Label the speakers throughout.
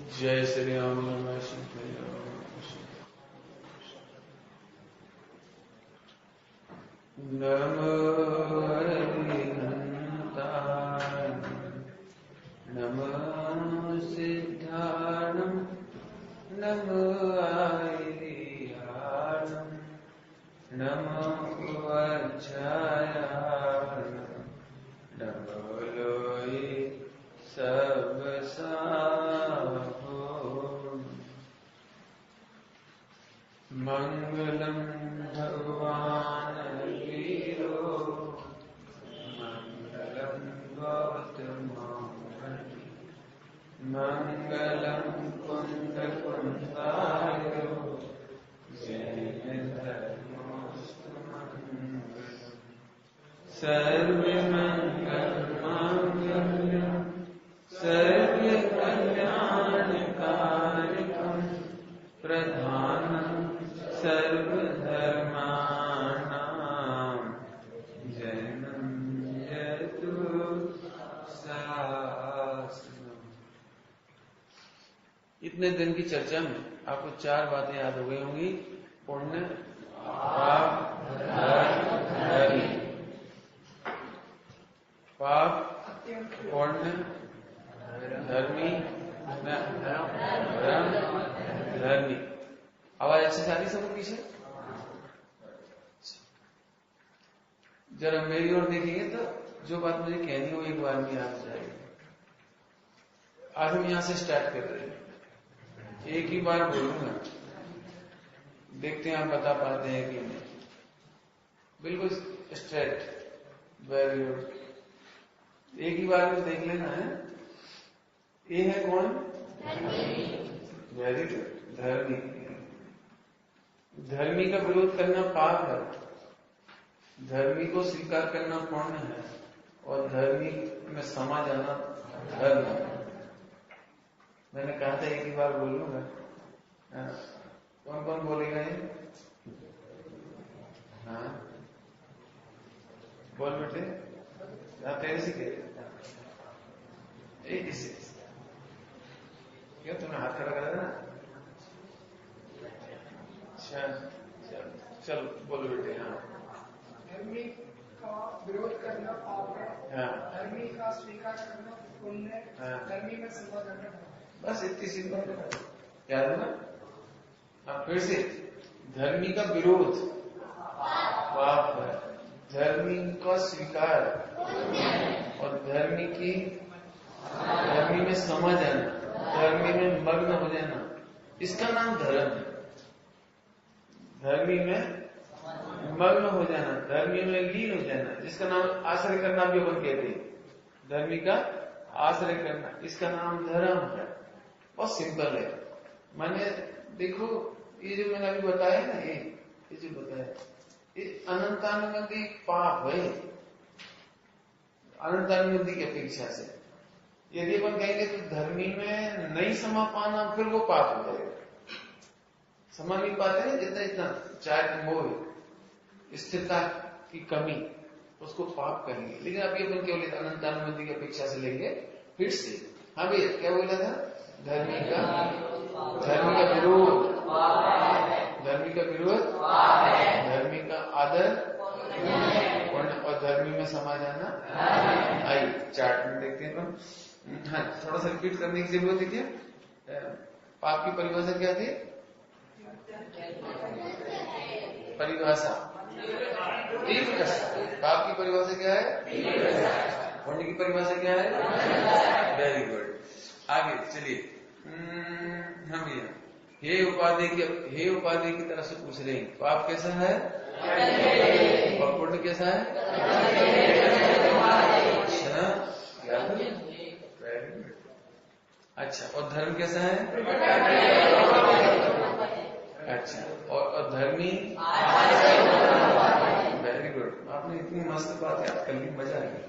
Speaker 1: जय श्री राम। नमः शिवाय। नमो हरिहंताय, नमो सिद्धाणं, नमो आयर्याणं, नमो वज्रायाणं, नमो लोये सब साहो। मंगलम भगवान वीरो, मंगलम गौतमोहनि, मंगलम कुंद कुंदायो, जैन धर्मोस्तु मंगलम। सर्वमंगल मांगल्यं, सर्वकल्याणकारिकं, प्रधानं सर्वधर्माणां, जैनं यतु शासनम्। इतने दिन की चर्चा में आपको 4 बातें याद हो गई होंगी। पुण्य, पाप, धर्म, धर्म। पाप, पुण्य, धर्मी, धर्म, धर्मी। आवाज अच्छी से आ रही सबको पीछे? जरा मेरी ओर देखेंगे तो जो बात मुझे कहनी हो एक बार में याद हो जाएगी। आज हम यहां से स्टार्ट कर रहे हैं, एक ही बार बोलूंगा, देखते हैं आप बता पाते हैं कि नहीं। बिल्कुल स्ट्रेट। Very good. एक ही बार में देख लेना है। ये है कौन? Very good. धर्मी। धर्मी का विरोध करना पाप है, धर्मी को स्वीकार करना पुण्य है, और धर्मी में समा जाना धर्म है। मैंने कहा था एक ही बार बोलूंगा। कौन कौन बोलेगा ये? हाँ बोल बेटे। तेरे से कह क्यों तुमने हाथ खड़ा करा था? चलो बोलो बेटे। हाँ,
Speaker 2: धर्मी का विरोध करना पाप है,
Speaker 1: हाँ,
Speaker 2: धर्मी का स्वीकार करना पुण्य है,
Speaker 1: हाँ।
Speaker 2: धर्मी में समा करना।
Speaker 1: बस इतनी सिंपल याद है ना? हाँ, फिर से। धर्मी का विरोध पाप है, धर्मी का स्वीकार और धर्मी में समा जाना, धर्मी में मग्न हो जाना, इसका नाम धर्म है। धर्मी में मग्न हो जाना, धर्मी में लीन हो जाना, जिसका नाम आश्रय करना भी अपन कहते हैं। धर्मी का आश्रय करना, इसका नाम धर्म है। बहुत सिंपल है। मैंने देखो ये जो मैंने अभी बताया ना, ये जो बताया, ये अनंतानुबंधी पाप है। अनंतानुबंधी की अपेक्षा से यदि अपन कहेंगे तो धर्मी में नहीं समा पाना, फिर वो पाप हो जाएगा। समा नहीं पाते ना, जितना इतना चाहे मोह, स्थिरता की कमी, उसको पाप कहेंगे। लेकिन अभी अपन केवल अनंतानुबंधी की अपेक्षा से लेंगे। फिर से हाँ भैया क्या बोला था? धर्मी का विरोध, धर्मी का विरोध, धर्मी का आदर, और धर्मी में समा जाना। आइए चार्ट में देखते हैं अपन। हाँ, थोड़ा सा रिपीट करने की जरूरत है क्या? पाप की परिभाषा क्या थी? परिभाषा तीव्र कष्ट। पाप की परिभाषा क्या है? पुण्य की परिभाषा क्या है? Very good. आगे चलिए। हम भैया हे उपाधि की तरफ से पूछ रहे हैं, पाप कैसा है और पुण्य कैसा है? अच्छा, और धर्म कैसा है? अच्छा, और धर्मी? Very good. आपने इतनी मस्त बात याद कर ली, मजा आ गया।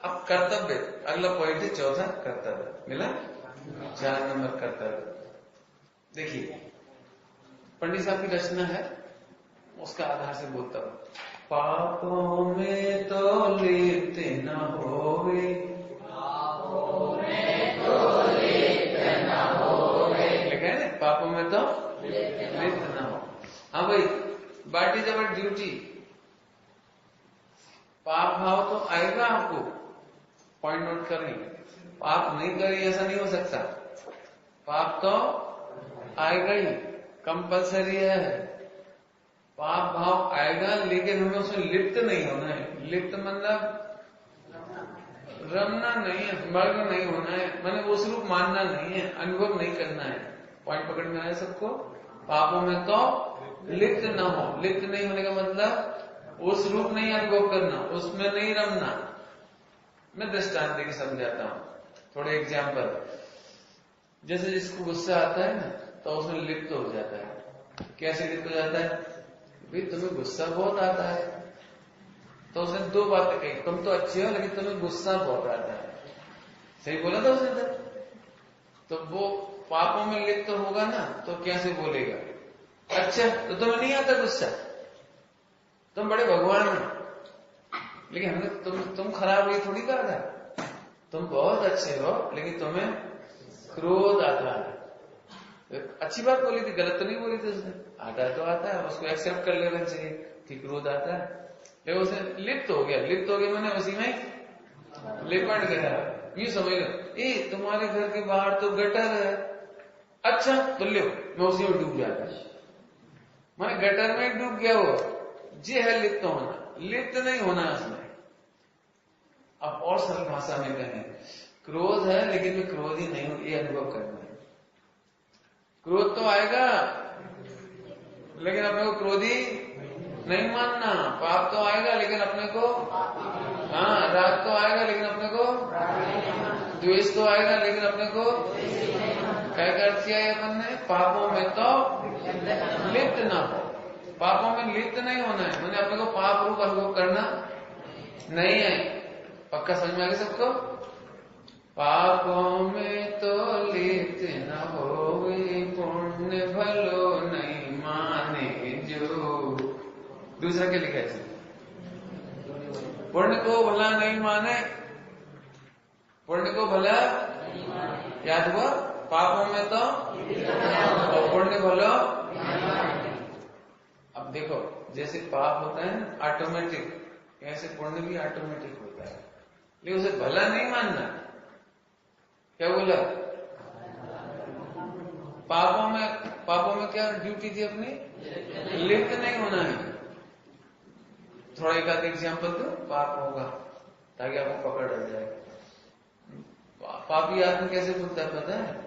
Speaker 1: अब कर्तव्य, अगला पॉइंट है चौथा, कर्तव्य। मिला 4 नंबर कर्तव्य। देखिए पंडित साहब की रचना है, उसका आधार से बोलता हूं। पापों में तो लिप्त न होवे, पापों में तो लिप्त न होवे, पापों में तो लिप्त न हो। हाँ भाई, व्हाट इज अवर ड्यूटी? पाप भाव तो आएगा आपको, पॉइंट नोट करें। पाप नहीं करें ऐसा नहीं हो सकता, पाप तो आएगा ही, कंपल्सरी है। पाप भाव आएगा, लेकिन हमें उसमें लिप्त नहीं होना है। लिप्त मतलब रमना नहीं है, मग्न नहीं होना है, मैंने वो स्वरूप मानना नहीं है, अनुभव नहीं करना है। पॉइंट पकड़ में आया सबको? पापों में तो लिप्त न हो। लिप्त नहीं होने का मतलब वो स्वरूप नहीं अनुभव करना, उसमें नहीं रमना। मैं दृष्टांत देके समझाता हूं, थोड़े एग्जाम्पल। जैसे जिसको गुस्सा आता है ना, तो उसमें लिप्त हो जाता है। कैसे लिप्त हो जाता है? भाई तुम्हें गुस्सा बहुत आता है, तो उसने दो बातें कही, तुम तो अच्छे हो लेकिन तुम्हें गुस्सा बहुत आता है। सही बोला था उसने? तो वो पापों में लिप्त होगा ना, तो कैसे बोलेगा? अच्छा तो तुम्हें नहीं आता गुस्सा, तुम बड़े भगवान हो, लेकिन हमने तुम खराब ये थोड़ी कहा था, तुम बहुत अच्छे हो लेकिन तुम्हें क्रोध आता है। अच्छी बात बोली थी, गलत तो नहीं बोली थी उसने। आता है तो आता है, उसको एक्सेप्ट कर लेना चाहिए कि क्रोध आता है। लेकिन उसने लिप्त हो गया। लिप्त हो गया मैंने उसी में लिपट गया। यूं समझ लो, तुम्हारे घर के बाहर तो गटर है, अच्छा तो लो मैं उसी में डूब जाता। मैं गटर में डूब गया, वो ये है लिप्त होना। लिप्त नहीं होना है उसमें। अब और सरल भाषा में कहें, क्रोध है लेकिन मैं क्रोधी नहीं हूं, ये अनुभव करना है। क्रोध तो आएगा लेकिन अपने को क्रोधी नहीं मानना। पाप तो आएगा लेकिन अपने को, हाँ, राग तो आएगा लेकिन अपने को, द्वेष तो आएगा लेकिन अपने को क्या कर दिया है अपन ने? पापों में तो लिप्त ना हो। पापों में लिप्त नहीं होना है, मैंने अपने को पाप रूप अनुभव करना नहीं है। पक्का समझ में आ गया सबको? पापों में तो लिप्त न होवे, पुण्य भलो नहीं माने जो। दूसरा क्या लिखा है? पुण्य को भला नहीं माने, पुण्य को भला याद हुआ? पापों में तो और पुण्य भलो। अब देखो, जैसे पाप होता है ना ऑटोमेटिक, ऐसे पुण्य भी ऑटोमेटिक होता है, लेकिन उसे भला नहीं मानना। क्या बोला? पापों में क्या ड्यूटी थी अपनी? लिप्त नहीं होना है। थोड़ा एक आध एग्जाम्पल दो पाप होगा ताकि आपको पकड़ आ जाए। पापी आदमी कैसे बोलता है पता है?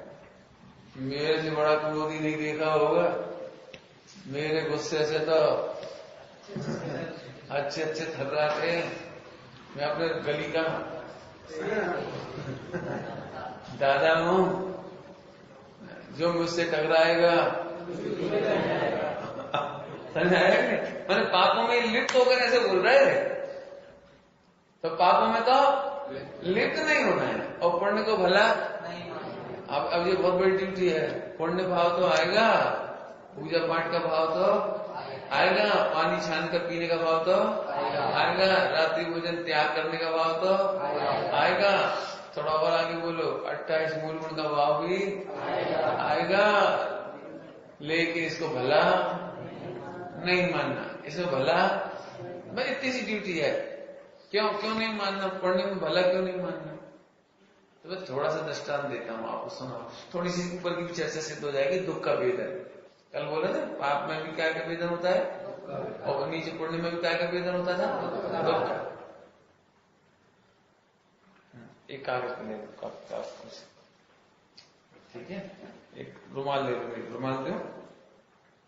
Speaker 1: मेरे से बड़ा क्रोधी नहीं देखा होगा, मेरे गुस्से से तो अच्छे अच्छे थर्राते हैं, मैं अपने गली का दादा हूं, जो मुझसे टकराएगा मैंने पापों में लिप्त होकर ऐसे बोल रहे थे। तो पापों में तो लिप्त नहीं होना है और पुण्य को भला। अब ये बहुत बड़ी ड्यूटी है। पुण्य भाव तो आएगा, पूजा पाठ का भाव तो आएगा, पानी छान कर पीने का भाव तो आएगा, रात्रि भोजन त्याग करने का भाव तो आएगा। थोड़ा और आगे बोलो, 28 मूल गुण का भाव भी आएगा। लेकिन इसको भला नहीं मानना, इसमें भला बस इतनी सी ड्यूटी है। क्यों नहीं मानना? पुण्य में भला क्यों नहीं मानना? तो मैं थोड़ा सा दृष्टांत देता हूँ, आपको सुनो। थोड़ी सी ऊपर की भी चर्चा सिद्ध हो जाएगी। दुख का वेदन, कल बोला था पाप में भी क्या का वेदन होता है, और नीचे पुण्य में भी क्या का वेदन होता था, दुख का। एक कागज पे ले लो, ठीक है? एक रुमाल ले लो, रुमाल दो,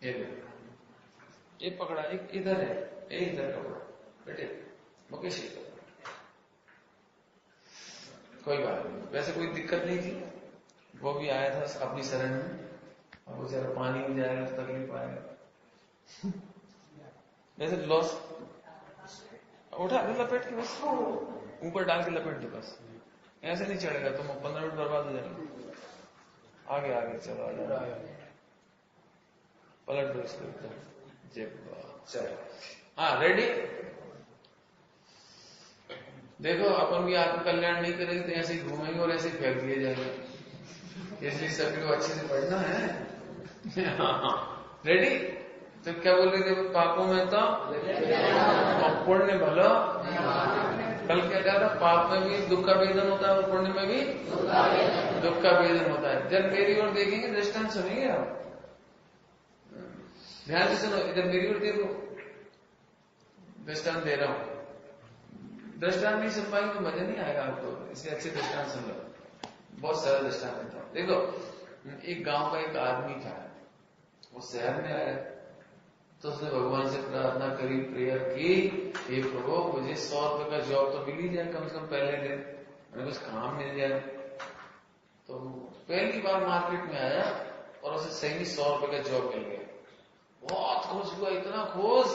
Speaker 1: ये लो, ये पकड़ा, एक इधर है, ये इधर पकड़ो बेटे, मुकेश इधर। कोई बात नहीं, वैसे कोई दिक्कत नहीं थी। वो भी आया था अपनी शरण में, और वो जरा पानी में जाएगा तो तकलीफ आएगा। वैसे लॉस उठा के लपेट के बस ऊपर डाल के लपेट दो, बस ऐसे नहीं चढ़ेगा, तुम 15 मिनट बर्बाद हो जाएंगे। आगे आगे चलो, आगे पलट दो इसको एकदम। चलो, हाँ रेडी। देखो अपन भी आत्मकल्याण नहीं करेंगे तो ऐसे ही घूमेंगे और ऐसे ही फेंक दिए जाएंगे। इसलिए सभी को अच्छे से पढ़ना है। रेडी? तो क्या बोल रहे थे? पापों में तो और पुण्य भलो। कल क्या कहा था? पाप में भी दुख का वेदन होता है और पुण्य में भी दुख का वेदन होता है। जब मेरी ओर देखेंगे, दृष्टांत सुनेंगे आप, ध्यान से सुनो। इधर मेरी ओर देखो, दृष्टांत दे रहा हूं। दृष्टांत नहीं सुन पाएंगे तो मजा नहीं आएगा आपको, इसलिए अच्छे दृष्टांत सुन लो। बहुत सरल दृष्टांत देता हूं। देखो, एक गांव का एक आदमी था, वो शहर में आया, तो उसने भगवान से प्रार्थना करी, प्रेयर की, हे प्रभु मुझे 100 रुपए का जॉब तो मिल ही जाए कम से कम पहले दिन, मुझे कुछ काम मिल जाए। तो पहली बार मार्केट में आया और उसे सही में 100 रुपए का जॉब मिल गया। बहुत खुश हुआ, इतना खुश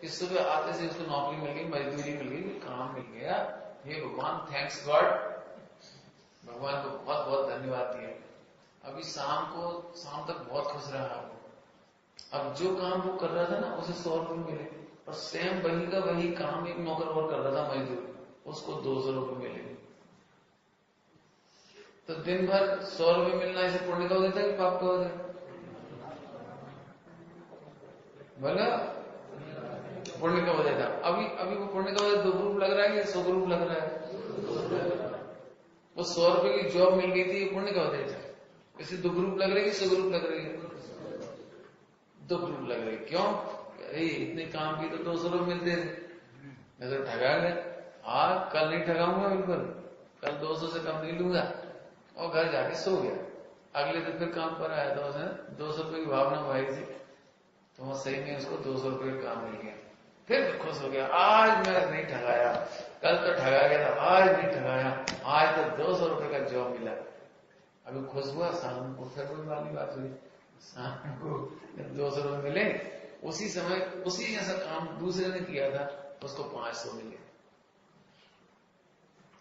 Speaker 1: कि सुबह आते से उसको नौकरी मिल गई, मजदूरी मिल गई, काम मिल गया। हे भगवान, थैंक्स गॉड, भगवान को बहुत बहुत धन्यवाद दिया। अभी शाम तक बहुत खुश रहा वो। अब जो काम वो कर रहा था ना, उसे 100 रुपए मिले, और सेम वही का वही काम एक नौकर और कर रहा था मजदूर, उसको 200 रुपए मिले। तो दिन भर 100 रुपए मिलना इसे पुण्य का हो जाता है कि पाप का हो जाता है? बोला पुण्य का हो जाता है। अभी वो पुण्य का हो जाता है। 2 ग्रुप लग रहा है या 100 ग्रुप लग रहा है? वो 100 रुपए की जॉब मिल गई थी, पुण्य का हो जाता है। इसे 2 ग्रुप लग रहे हैं कि 100 ग्रुप लग रही है? 2 ग्रुप लग रहे। क्यों? इतने काम की तो 200 रुपए मिलते थे, मैं तो ठगा गया। आज कल नहीं ठगाऊंगा, बिल्कुल कल 200 से कम नहीं लूंगा, और घर जाके सो गया। अगले दिन फिर काम पर आया था, उसने 200 रुपए की भावना भाई थी, तो वो सही में उसको 200 रुपए का काम मिल गया। फिर खुश हो गया, आज मैं नहीं ठगाया, कल तो ठगा गया था, आज नहीं ठगाया, आज तो 200 रुपए का जॉब मिला। अभी खुश हुआ, शाम को फिर कोई वाली बात हुई, शाम को 200 रुपए मिले। उसी समय उसी जैसा काम दूसरे ने किया था, उसको 500 मिले।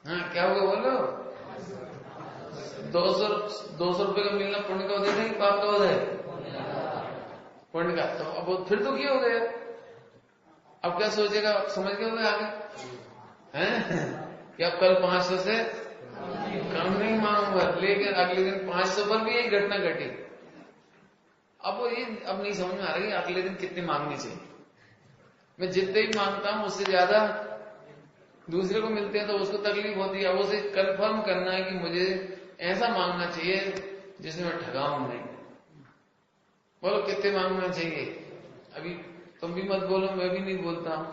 Speaker 1: हाँ, क्या होगा बोलो? 200 रुपए का मिलना पुण्य का हो जाए कि पाप का हो जाए? पुण्य का। तो अब वो फिर तो क्या हो गया? अब क्या सोचेगा? समझ गए होंगे आगे हैं कि अब कल 500 से कम नहीं मांगूंगा, लेकिन अगले दिन 500 पर भी यही घटना घटी। अब नहीं समझ में आ रहा है अगले दिन कितने मांगने चाहिए। मैं जितने ही मांगता हूं उससे ज्यादा दूसरे को मिलते हैं तो उसको तकलीफ होती है। अब उसे कंफर्म करना है कि मुझे ऐसा मांगना चाहिए जिसमें मैं ठगाऊं नहीं। बोलो कितने मांगना चाहिए? अभी तुम भी मत बोलो, मैं भी नहीं बोलता हूं,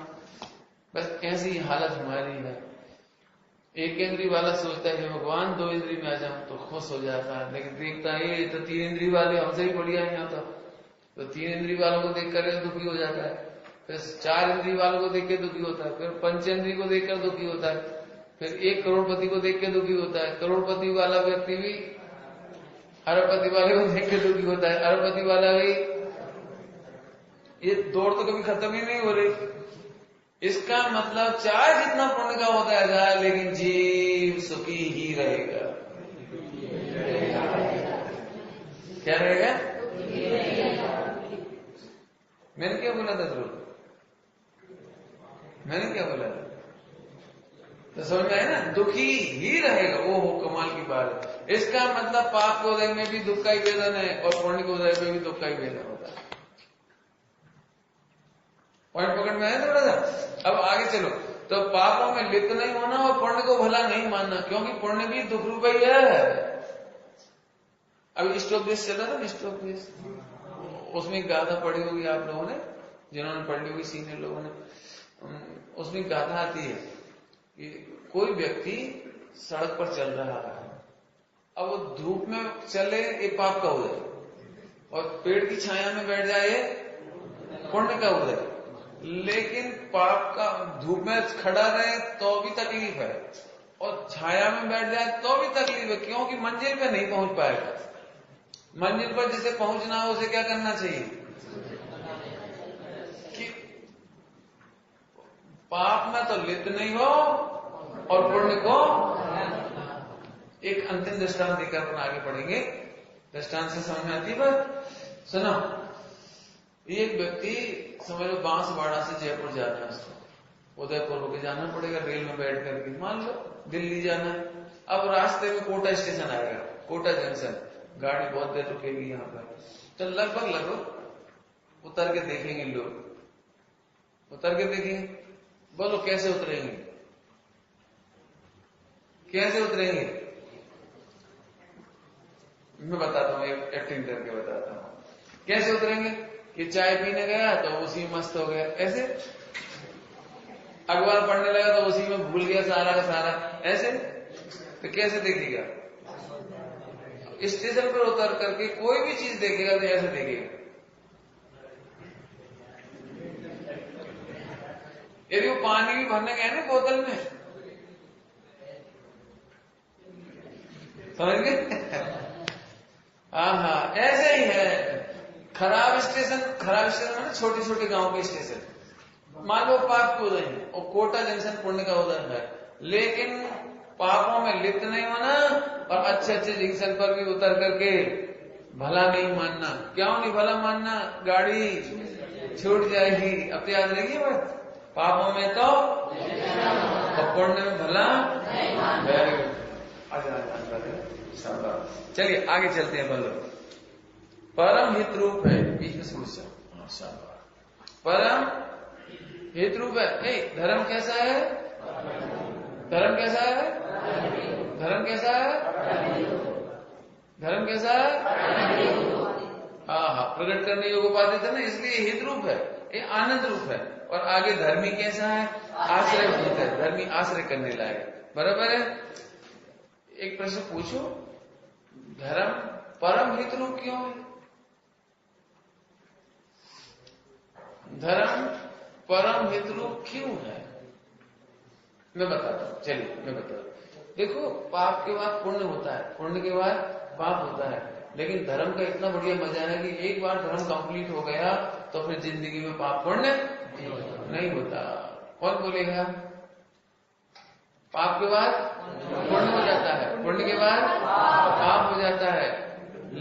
Speaker 1: बस ऐसी हालत हमारी है। एक इंद्री वाला सोचता है कि भगवान 2 इंद्री में आ जाऊं तो खुश हो जाता है, लेकिन देखता है ये तो 3 इंद्री वाले हमसे भी बढ़िया है यहाँ तो 3 इंद्री वालों को देखकर दुखी हो जाता है, फिर 4 इंद्री वालों को देख के दुखी होता है, फिर 5 इंद्री को देखकर दुखी होता है, फिर 1 करोड़पति को देख के दुखी होता है। करोड़पति वाला व्यक्ति भी अरबपति वाले को देख के दुखी होता है, अरबपति वाला भी। ये दौड़ तो कभी खत्म ही नहीं हो रही। इसका मतलब चाहे जितना पुण्य का होता जाए, लेकिन जीव सुखी ही रहेगा। क्या रहेगा? मैंने क्या बोला था ध्रुव? मैंने क्या बोला था? तो समझ में आया ना? दुखी ही रहेगा। वो हो कमाल की बात है। इसका मतलब पाप के उदय में भी दुख का ही वेदन है और पुण्य के उदय में भी दुख का ही वेदन होता है। पॉइंट पकड़ में आया थोड़ा सा? अब आगे चलो। तो पापों में लिप्त नहीं होना और पुण्य को भला नहीं मानना, क्योंकि पुण्य भी दुख रूप ही है। अभी स्टोपदेश चला था ना, स्टोपदेश, उसमें गाथा पढ़ी होगी आप लोगों ने, जिन्होंने पढ़ी होगी सीनियर लोगों ने। उसमें गाथा आती है कि कोई व्यक्ति सड़क पर चल रहा है, अब वो धूप में चले ये पाप का उदय, और पेड़ की छाया में बैठ जाए पुण्य का उदय। लेकिन पाप का धूप में खड़ा रहे तो भी तकलीफ है, और छाया में बैठ जाए तो भी तकलीफ है, क्योंकि मंजिल पे नहीं पहुंच पाएगा। मंजिल पर जिसे पहुंचना हो उसे क्या करना चाहिए कि पाप में तो लिप्त नहीं हो और पुण्य को। एक अंतिम दृष्टांत देकर अपन आगे बढ़ेंगे। दृष्टांत से समझ में आती है बात? सुनो, एक व्यक्ति समझ लो बांसवाड़ा से जयपुर जाना है, उसको उदयपुर होकर जाना पड़ेगा रेल में बैठ करके। मान लो दिल्ली जाना है। अब रास्ते में कोटा स्टेशन आएगा, कोटा जंक्शन, गाड़ी बहुत देर रुकेगी यहाँ पर, तो लगभग उतर के देखेंगे लोग, उतर के देखेंगे। बोलो कैसे उतरेंगे, कैसे उतरेंगे? मैं बताता हूँ, एक एक्टिंग करके बताता हूँ कैसे उतरेंगे। कि चाय पीने गया तो उसी में मस्त हो गया, ऐसे अखबार पढ़ने लगा तो उसी में भूल गया सारा का सारा, ऐसे। तो कैसे देखेगा? स्टेशन पर उतर करके कोई भी चीज देखेगा तो ऐसे देखेगा। यदि वो पानी भी भरने गया ना बोतल में, समझ गए? हाँ, ऐसे ही है। खराब स्टेशन मैंने छोटे छोटे गांव के स्टेशन, मान लो पाप को उदय है और कोटा जंक्शन पुण्य का उदय है, लेकिन पापों में लिप्त नहीं होना और अच्छे अच्छे जंक्शन पर भी उतर करके भला नहीं मानना। क्यों नहीं भला मानना? गाड़ी छूट जाएगी। अब तो याद रहेगी बात, पापों में तो पुण्य में भला। वेरी गुड, चलिए आगे चलते हैं। बोलो परम हित रूप है, बीच में समस्या। परम हित रूप है। धर्म कैसा है? धर्म कैसा है? धर्म कैसा है? धर्म कैसा है? हाँ, प्रकट करने योग्य उपाधि था ना, इसलिए हित रूप है, ये आनंद रूप है। और आगे धर्मी कैसा है? आश्रय भूत है, धर्मी आश्रय करने लायक। बराबर है। एक प्रश्न पूछो, धर्म परम हित रूप क्यों है? धर्म परम हित रूप क्यों है? मैं बताता हूं, चलिए मैं बताता हूं। देखो, पाप के बाद पुण्य होता है, पुण्य के बाद पाप होता है, लेकिन धर्म का इतना बढ़िया मजा है कि एक बार धर्म कंप्लीट हो गया तो फिर जिंदगी में पाप पुण्य नहीं होता। कौन बोलेगा? पाप के बाद पुण्य हो जाता है, पुण्य के बाद पाप हो जाता है,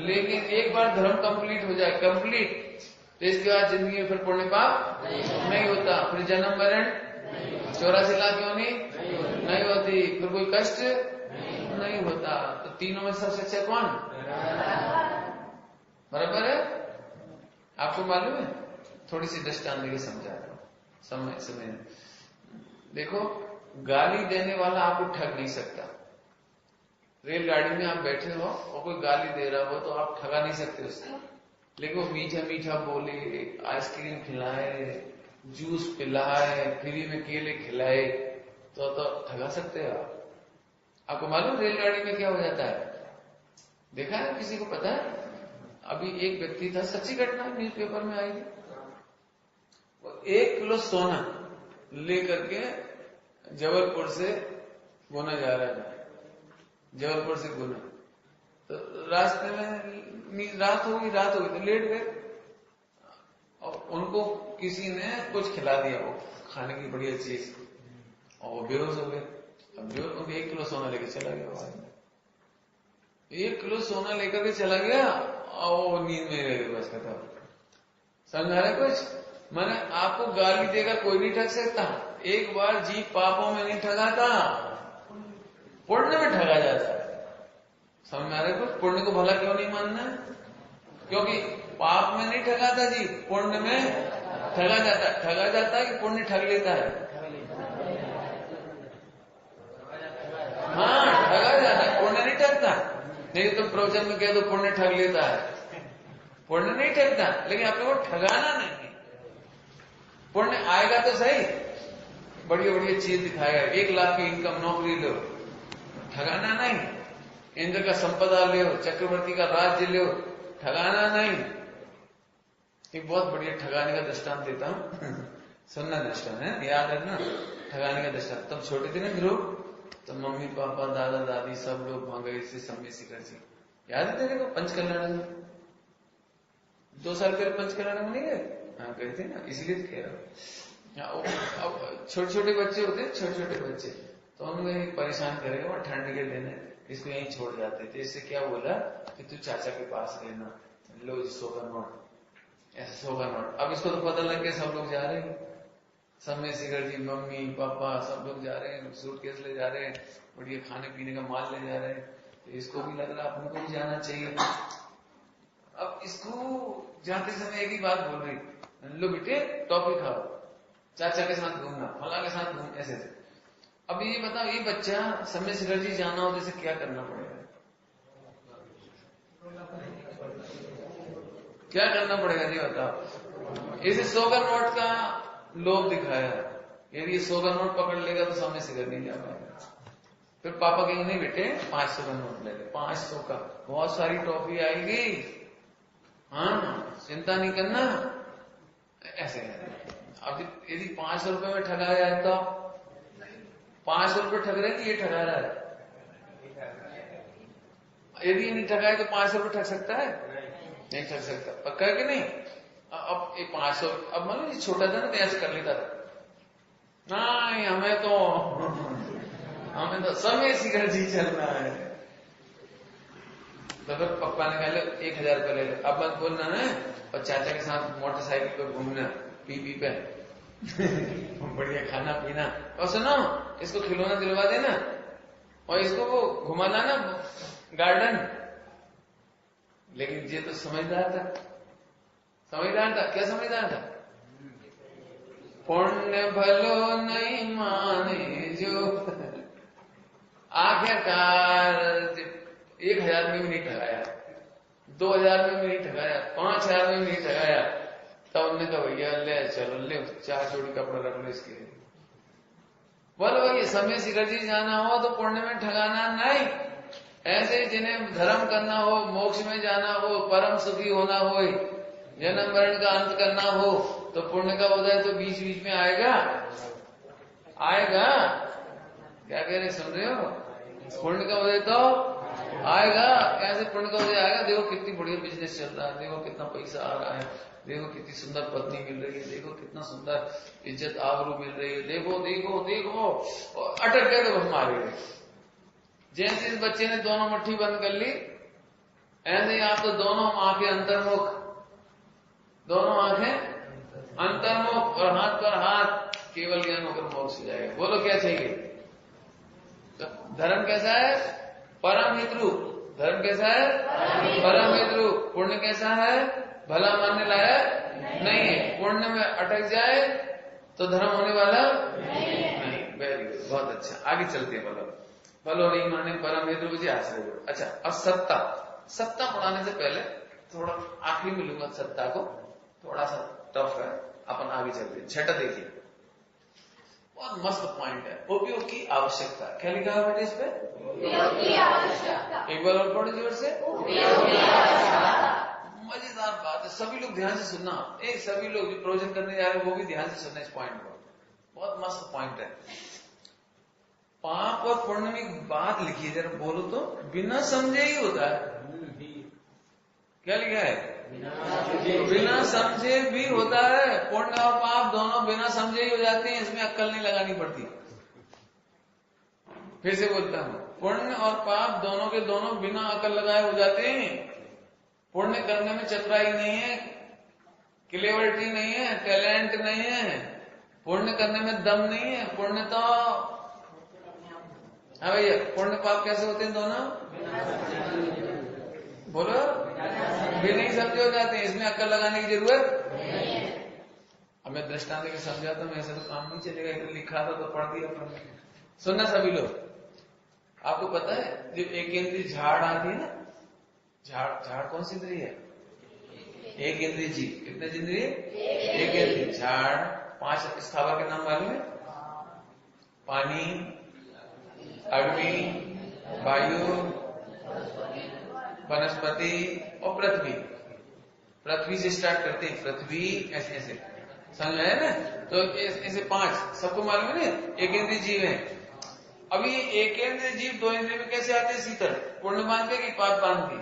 Speaker 1: लेकिन एक बार धर्म कंप्लीट हो जाए, कंप्लीट, तो इसके बाद जिंदगी में फिर पुण्य पाप नहीं होता। फिर जन्म मरण 84 लाख क्यों नहीं होती, फिर कोई कष्ट नहीं होता। तो तीनों में सबसे अच्छा कौन? बराबर है। आपको मालूम है? थोड़ी सी दृष्टांत देके समझा रहा हूं, समय देखो, गाली देने वाला आपको ठग नहीं सकता। रेलगाड़ी में आप बैठे हो और कोई गाली दे रहा हो तो आप ठगा नहीं सकते उसको, लेकिन वो मीठा मीठा बोले, आइसक्रीम खिलाए, जूस पिलाए, फ्री में केले खिलाए, तो ठगा सकते हो आप। आपको मालूम रेलगाड़ी में क्या हो जाता है? देखा है? किसी को पता है? अभी एक व्यक्ति था, सच्ची घटना न्यूज़पेपर में आई थी, वो 1 किलो सोना लेकर के जबलपुर से गुना जा रहा था, जबलपुर से गुना। तो रास्ते में रात हो गई तो लेट गए और उनको किसी ने कुछ खिला दिया, वो खाने की बढ़िया चीज, और वो बेहोश हो गए। अब बेहोश 1 किलो सोना लेके चला गया, 1 किलो सोना लेकर के चला गया और वो नींद में रह गए, बस खत्म। समझा रहे कुछ? मैंने आपको गाली देकर कोई नहीं ठग सकता। एक बार जीव पापों में नहीं ठगा था, पुण्य में ठगा जाता है। समझ में आ रहा है कुछ? पुण्य को भला क्यों नहीं मानना है? क्योंकि पाप में नहीं ठगा था जी, पुण्य में ठगा जाता है। ठगा जाता है कि पुण्य ठग लेता है? हाँ, ठगा जाता है, पुण्य नहीं ठगता। नहीं तो प्रवचन में कह दो पुण्य ठग लेता है, पुण्य नहीं ठगता, लेकिन अपने को ठगाना नहीं। पुण्य आएगा तो सही, बढ़िया बढ़िया चीज दिखाएगा, 1 लाख की इनकम, नौकरी लो, ठगाना नहीं। इंद्र का संपदा ले, चक्रवर्ती का राज्य ले, ठगाना नहीं। एक बहुत बढ़िया ठगाने का दृष्टांत देता हूं, सुनना दृष्टांत है, याद रखना। ठगाने का दृष्टांत, तब छोटे थे ना ध्रुव, तो मम्मी पापा दादा दादी सब लोग वहां गए थे सम्य शिखर जी, याद है तेरे को? पंचकल्याण में 2 साल पहले पंचकल्याण में नहीं गए? हाँ गए थे ना, इसलिए तो कह रहा हूँ। अब छोटे छोटे बच्चे होते हैं, छोटे छोटे बच्चे, तो उन्हें परेशान करेंगे, वो ठंड के दिन है, इसको यहीं छोड़ जाते थे। इससे क्या बोला कि तू चाचा के पास रहना, लो 100 का नोट, ऐसा 100 का नोट। अब इसको तो पता लग गया, सब लोग जा रहे हैं, सम्य शिखर जी, मम्मी पापा सब लोग जा रहे हैं, सूटकेस ले जा रहे हैं, बढ़िया खाने पीने का माल ले जा रहे हैं। इसको भी लग रहा अपने को भी जाना चाहिए। अब इसको जाते समय एक ही बात बोल रही, लो बेटे टॉफी खाओ, चाचा के साथ घूमना, फला के साथ घूम, ऐसे। अब ये बताओ, ये बच्चा समय से जी जाना हो जैसे क्या करना पड़ेगा? क्या करना पड़ेगा जी बताओ? इसे 100 का नोट का लोभ दिखाया, यदि 100 का नोट पकड़ लेगा तो समय से घर नहीं जा पाएगा। फिर पापा कहेंगे नहीं बेटे 500 का नोट ले ले, 500 का बहुत सारी टॉफी आएगी, हाँ चिंता नहीं करना, ऐसे है। अब यदि 500 रुपए में ठगा जाए तो 500 रुपए ठग रहे कि ये ठगा रहा है? यदि नहीं ठगाए तो 500 रुपए ठग सकता है? नहीं ठग सकता। पक्का है कि नहीं? अब ये 500, अब मान लो छोटा था ना तो ऐसे कर लेता था, नहीं हमें तो समय सीकर जी चलना है। तो फिर पप्पा ने कहा 1000 रुपए ले लो, अब मत बोलना है, और चाचा के साथ मोटरसाइकिल पे घूमना, पीपी पे बढ़िया खाना पीना, और सुनो इसको खिलौना दिलवा देना, और इसको वो घुमा लाना गार्डन। लेकिन ये तो समझदार था, क्या समझदार था? पुण्य भलो नहीं माने जो, आखिरकार 1000 में भी नहीं ठगाया, 2000 में भी नहीं ठगाया, 5000 में भी नहीं ठगाया। तब उन्होंने कहा भैया ले चलो, ले 4 जोड़ी कपड़ा रख लो इसके लिए। बोलो भैया समय से रजी जाना हो तो पुण्य में ठगाना नहीं, ऐसे जिन्हें धर्म करना हो, मोक्ष में जाना हो, परम सुखी होना हो, जन्म मरण का अंत करना हो, तो पुण्य का उदय तो बीच बीच में आएगा। क्या कह रहे, सुन रहे हो? पुण्य का उदय तो आएगा। कैसे पुण्य का उदय आएगा? देखो कितनी बढ़िया बिजनेस चल रहा है, देखो कितना पैसा आ रहा है, देखो कितनी सुंदर पत्नी मिल रही है, देखो कितना सुंदर इज्जत आबरू मिल रही है, देखो देखो देखो, और अटक गए तो बस मारे गए। जैसे इस बच्चे ने दोनों मुट्ठी बंद कर ली, ऐसे ही आप तो दोनों आंखें अंतर्मुख, दोनों आंखें अंतर्मुख, और हाथ पर हाथ, केवल ज्ञान होकर मोक्ष हो जाएगा। बोलो क्या चाहिए? तो धर्म कैसा है? परम हितरू। धर्म कैसा है? परम हितरू। पुण्य कैसा है? भला मानने लायक नहीं है। पुण्य में अटक जाए तो धर्म होने वाला नहीं। वेरी गुड, बहुत अच्छा। आगे चलते हैं। भलो नहीं माने परम हितरू जी आश्रय। अच्छा, अब सत्ता पढ़ाने से पहले थोड़ा आखिरी में लूंगा सत्ता को, थोड़ा सा टफ है, अपन आगे चलते हैं। छठा देखिए, बहुत मस्त पॉइंट है, उपयोग की आवश्यकता। क्या लिखा है बेटे इस पे? उपयोग की आवश्यकता। एक बार और पढ़ो जोर से। उपयोग की आवश्यकता। मजेदार बात है, सभी लोग ध्यान से सुनना। सभी लोग जो प्रोजेक्ट करने जा रहे हैं वो भी ध्यान से सुनना इस पॉइंट को, बहुत मस्त पॉइंट है। पाप और पुण्य में एक बात लिखी है, जरा बोलो तो। बिना समझे ही होता है। क्या लिखा है? बिना समझे भी होता है। पुण्य और पाप दोनों बिना समझे ही हो जाते हैं, इसमें अक्ल नहीं लगानी पड़ती। फिर से बोलता हूं, पुण्य और पाप दोनों के दोनों बिना अक्ल लगाए हो जाते हैं। पुण्य करने में चतुराई नहीं है, क्लेवरिटी नहीं है, टैलेंट नहीं है, पुण्य करने में दम नहीं है। पुण्य तो, हाँ भैया, पुण्य पाप कैसे होते हैं दोनों? बोलो, भी नहीं समझे हो जाते हैं, इसमें अक्ल लगाने की जरूरत नहीं है। अब मैं दृष्टांत के समझाता हूं, ऐसा तो काम नहीं चलेगा। इधर लिखा था तो पढ़ दिया अपन। सुनना सभी लोग, आपको पता है जब एक केंद्रीय झाड़ आती है ना, झाड़ कौन सी इंद्रिय है? एक इंद्रिय जीव। कितने इंद्रिय? एक इंद्रिय। झाड़ 5 स्थावर के नाम मालूम है? पानी, अग्नि, वायु, वनस्पति और पृथ्वी। पृथ्वी से स्टार्ट करते हैं, पृथ्वी ऐसे ऐसे, समझ में है ना? तो ऐसे 5 सबको मालूम है ना, एक इंद्रिय जीव है। अभी एक इंद्रिय जीव 2 इंद्रिय में कैसे आते हैं शीतल? पुण्य बांध के कि पाप बांध के?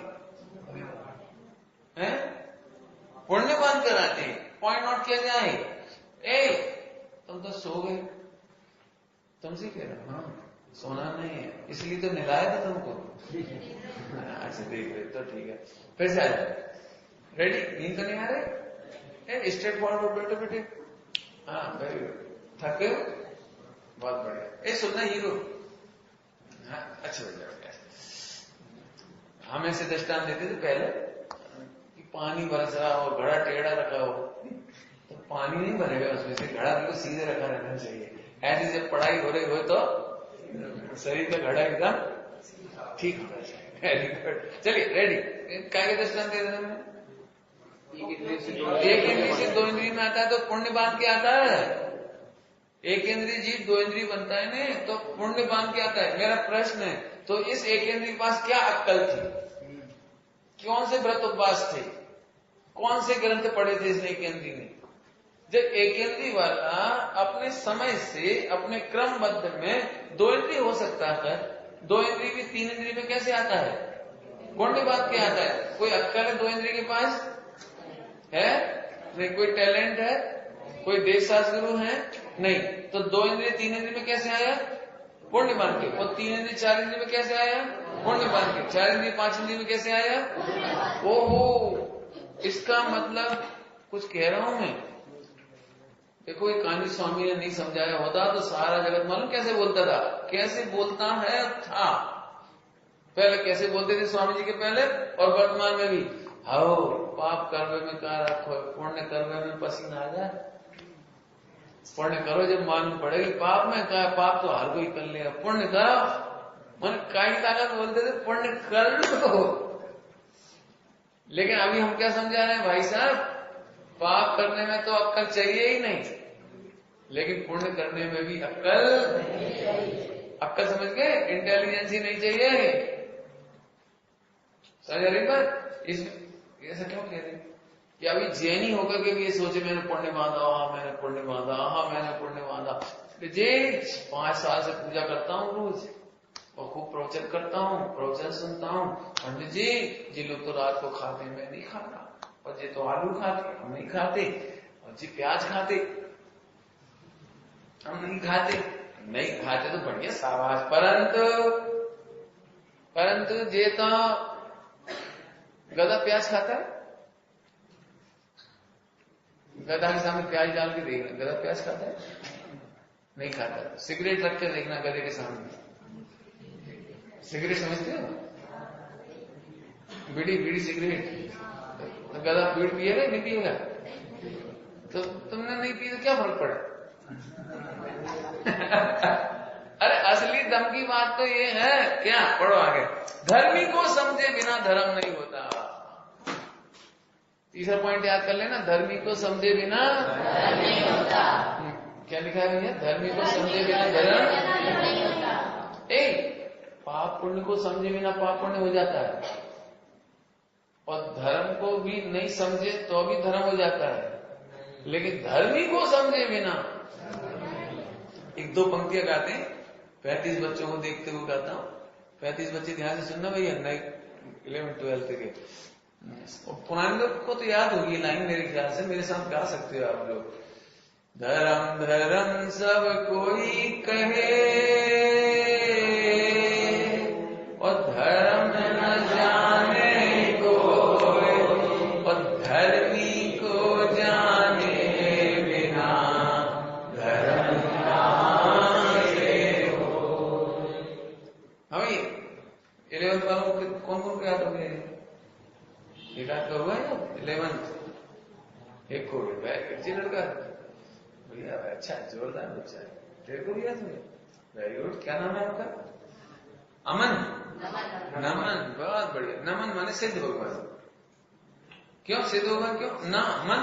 Speaker 1: पुण्य बांध कर आते हैं। पॉइंट नोट किया जाए। तुम तो सो गए, तुमसे कह रहा हूं, हाँ सोना नहीं है, इसलिए तो नहलाया था तुमको। अच्छा देख रहे तो ठीक है। फिर से आया, रेडी? नींद तो नहीं आ रहे? स्ट्रेट फॉरवर्ड बैठो बेटे। हाँ वेरी गुड। थके हो? बहुत बढ़िया। सुनना हीरो। हाँ अच्छा बेटा, हम ऐसे दृष्टांत देते थे पहले कि पानी बरस रहा हो, घड़ा टेढ़ा रखा हो, तो पानी नहीं भरेगा उसमें से, घड़ा बिल्कुल सीधे रखा रहना चाहिए। ऐसे जब पढ़ाई हो रही हो तो शरीर का घड़ा एकदम ठीक होना चाहिए। वेरी गुड, चलिए रेडी। क्या के दृष्टांत दे रहे हैं? एक इंद्रिय से दो इंद्रिय में आता है तो पुण्य बांध के आता है। एक इंद्रिय जीव दो इंद्रिय बनता है ना, तो पुण्य बांध के आता है। मेरा प्रश्न है, तो इस एक इंद्रिय के पास क्या अक्कल थी? कौन से व्रत उपवास थे? कौन से ग्रंथ पढ़े थे इस एक इंद्रिय ने? जब एक इंद्रिय वाला अपने समय से अपने क्रमबद्ध में दो इंद्रिय हो सकता है, दो इंद्रिय भी तीन इंद्रिय में कैसे आता है? पुण्य बांध के आता है। कोई अक्कल है दो इंद्रिय के पास है? नहीं। कोई टैलेंट है? कोई देश शास्त्र गुरु है? नहीं। तो दो इंद्रिय तीन इंद्रिय में कैसे आया? पुण्य बांध के। और तीन इंद्रिय चार इंद्रिय में कैसे आया? पुण्य बांध के। चार इंद्रिय पांच इंद्रिय में कैसे आया? ओहो, इसका मतलब कुछ कह रहा हूं मैं। देखो, ये कान्जी स्वामी ने नहीं समझाया होता तो सारा जगत मालूम कैसे बोलता था? कैसे बोलता है था? पहले कैसे बोलते थे स्वामी जी के पहले और वर्तमान में भी? हाओ, पाप करवे में क्या रखो, पुण्य करवे में पसीना आ जाए। पुण्य करो जब मालूम पड़ेगी। पाप में क्या, पाप तो हर कोई कर लेगा, पुण्य करो। मन काई ताकत बोलते थे पुण्य कर लो। लेकिन अभी हम क्या समझा रहे हैं भाई साहब? पाप करने में तो अक्कल चाहिए ही नहीं, लेकिन पुण्य करने में भी अक्कल समझ गए? इंटेलिजेंस ही नहीं चाहिए। समझ रही बात? इसमें ऐसा क्यों कह रहे कि अभी जैनी होकर के भी ये सोचे मैंने पुण्य बांधा, हाँ मैंने पुण्य बांधा, हाँ मैंने पुण्य बांधा। जे 5 साल से पूजा करता हूँ रोज और खूब प्रवचन करता हूँ, प्रवचन सुनता हूँ। पंडित जी लोग तो रात को खाते, मैं नहीं खाता। और जी तो आलू खाते, हम नहीं खाते। और जी प्याज खाते, हम नहीं खाते। नहीं खाते तो बढ़िया, शाबाश। परंतु जे तो गधा प्याज खाता है? गधा के सामने प्याज डाल के देखना, गधा प्याज खाता है? नहीं खाता। सिगरेट रख के देखना गधे के सामने, सिगरेट समझते हो? बीड़ी सिगरेट। तो गधा बीड़ी पिएगा नहीं पिएगा? तो तुमने नहीं पी तो क्या फर्क पड़ा? अरे असली दम की बात तो ये है। क्या? पढ़ो आगे। धर्मी को समझे बिना धर्म नहीं होता। तीसरा पॉइंट याद कर लेना, धर्मी को समझे बिना धर्म नहीं होता। क्या लिखा है भैया? धर्मी को समझे बिना धर्म नहीं होता। पाप पुण्य को समझे बिना पाप पुण्य हो जाता है, और धर्म को भी नहीं समझे तो भी धर्म हो जाता है। लेकिन धर्मी को समझे बिना, एक दो पंक्तियां गाते हैं, 35 बच्चों को देखते हुए गाता हूं। 35 बच्चे ध्यान से सुनना भैया, नए 11th-12th के। पुराने लोग को तो याद होगी लाइन, मेरे ख्याल से मेरे साथ गा सकते हो आप लोग। धर्म धर्म सब कोई कहे और धर्म न जाने कोई, और धर्मी को जाने बिना धर्म कहाँ से हो। हमें 11th वालों को कौन कौन याद हो गए? एक याद तो हुआ है 11th, एक को जी लड़का भैया, अच्छा जोरदार बच्चा है। तेरे को भी याद है? Very good. क्या नाम है आपका? अमन। नमन, बहुत बढ़िया। नमन माने सिद्ध भगवान। क्यों सिद्ध भगवान? क्यों ना मन?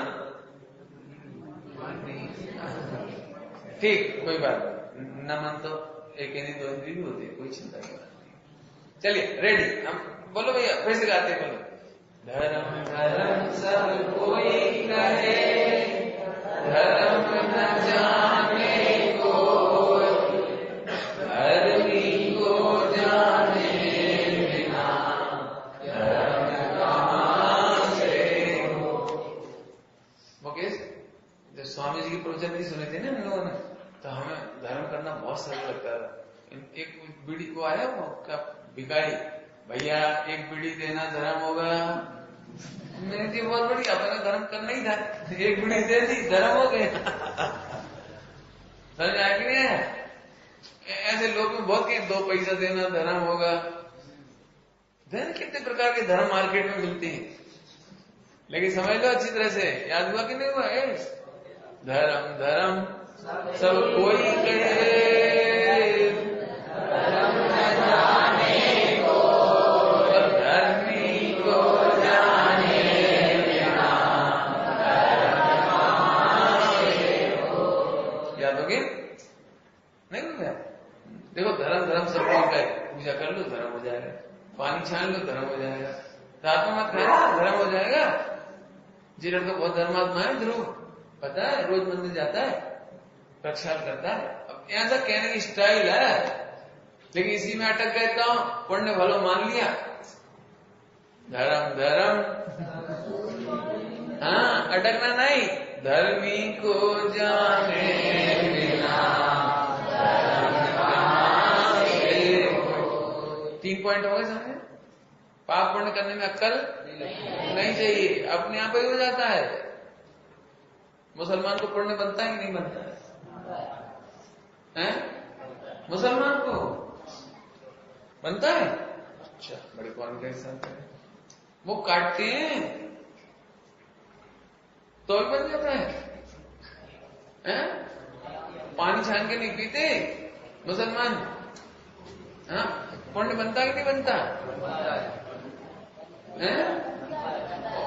Speaker 1: ठीक, कोई बात नहीं। नमन तो एक इंद्री दो इंद्री भी होती है, कोई चिंता की बात नहीं। चलिए रेडी, हम बोलो भैया, फिर से गाते हैं। बोलो, धर्म धर्म सब कोई कहे, धर्म न जाने कोई, धर्मी को जाने बिना धर्म कहाँ से हो। मुकेश, जब स्वामी जी की प्रवचन नहीं सुने थे ना हम लोगों ने, तो हमें धर्म करना बहुत सरल लगता था। एक बीड़ी को आया वो क्या भिखारी, भैया एक बीड़ी देना धर्म होगा। मैंने जी बहुत बढ़िया, अपना धर्म करना ही था, एक बीड़ी दे दी, धर्म हो गया। समझ आया कि नहीं है? ऐसे लोग में बहुत कि 2 पैसा देना धर्म होगा। धन कितने प्रकार के धर्म मार्केट में मिलते हैं, लेकिन समझ लो अच्छी तरह से, याद हुआ कि नहीं हुआ है? धर्म धर्म सब कोई कहे, धर्मी को जाने बिना। याद हो गया नहीं हुआ? देखो धर्म धर्म सब कोई कहे, पूजा कर लो धर्म हो जाएगा, पानी छान लो धर्म हो जाएगा, रात में मत खाना धर्म हो जाएगा। जी लड़का बहुत धर्मात्मा है, ध्रुव पता है, रोज मंदिर जाता है, प्रक्षाल करता है। अब ऐसा कहने की स्टाइल है, लेकिन इसी में अटक गए तो पुण्य भलो मान लिया। धर्म धर्म, हाँ अटकना नहीं, धर्मी को जाने बिना 3 पॉइंट हो गए समझे। पाप पुण्य करने में अक्कल नहीं चाहिए, अपने आप ही हो जाता है। मुसलमान को पुण्य बनता है कि नहीं बनता है? मुसलमान को बनता है। अच्छा, बड़े कॉन्फिडेंस के साथ है, वो काटते हैं तो भी बन जाता है? पानी छान के नहीं पीते मुसलमान, हाँ पुण्य बनता कि नहीं बनता है?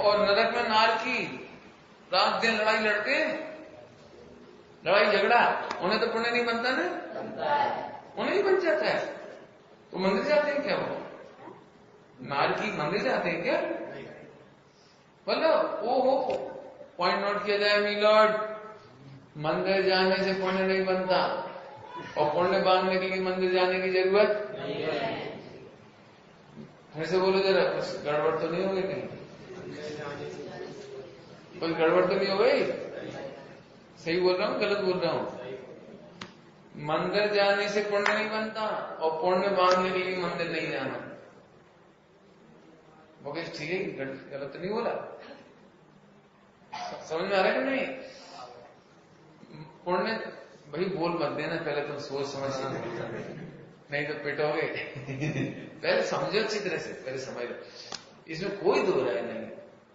Speaker 1: और नरक में नार की रात दिन लड़ाई लड़ते, लड़ाई झगड़ा, उन्हें तो पुण्य नहीं बनता ना, उन्हें ही बन जाता है। तो मंदिर जाते हैं क्या वो? नार की मंदिर जाते हैं क्या? बोलो ओहो, पॉइंट नोट किया जाए मीलॉर्ड, मंदिर जाने से पुण्य नहीं बनता, और पुण्य बांधने के लिए मंदिर जाने की जरूरत नहीं है। फिर से बोलो जरा, कुछ गड़बड़ तो नहीं हो गई कहीं? कोई गड़बड़ तो नहीं हो गई? सही बोल रहा हूँ गलत बोल रहा हूँ? मंदिर जाने से पुण्य नहीं बनता, और पुण्य बांधने के लिए मंदिर नहीं जाना। वो ठीक है, गलत तो नहीं बोला? समझ में आ रहा है कि नहीं? पुण्य भाई बोल मत देना, पहले तुम सोच समझ नहीं तो पिटोगे। पहले समझो अच्छी तरह से, पहले समझ लो, इसमें कोई दो राय नहीं।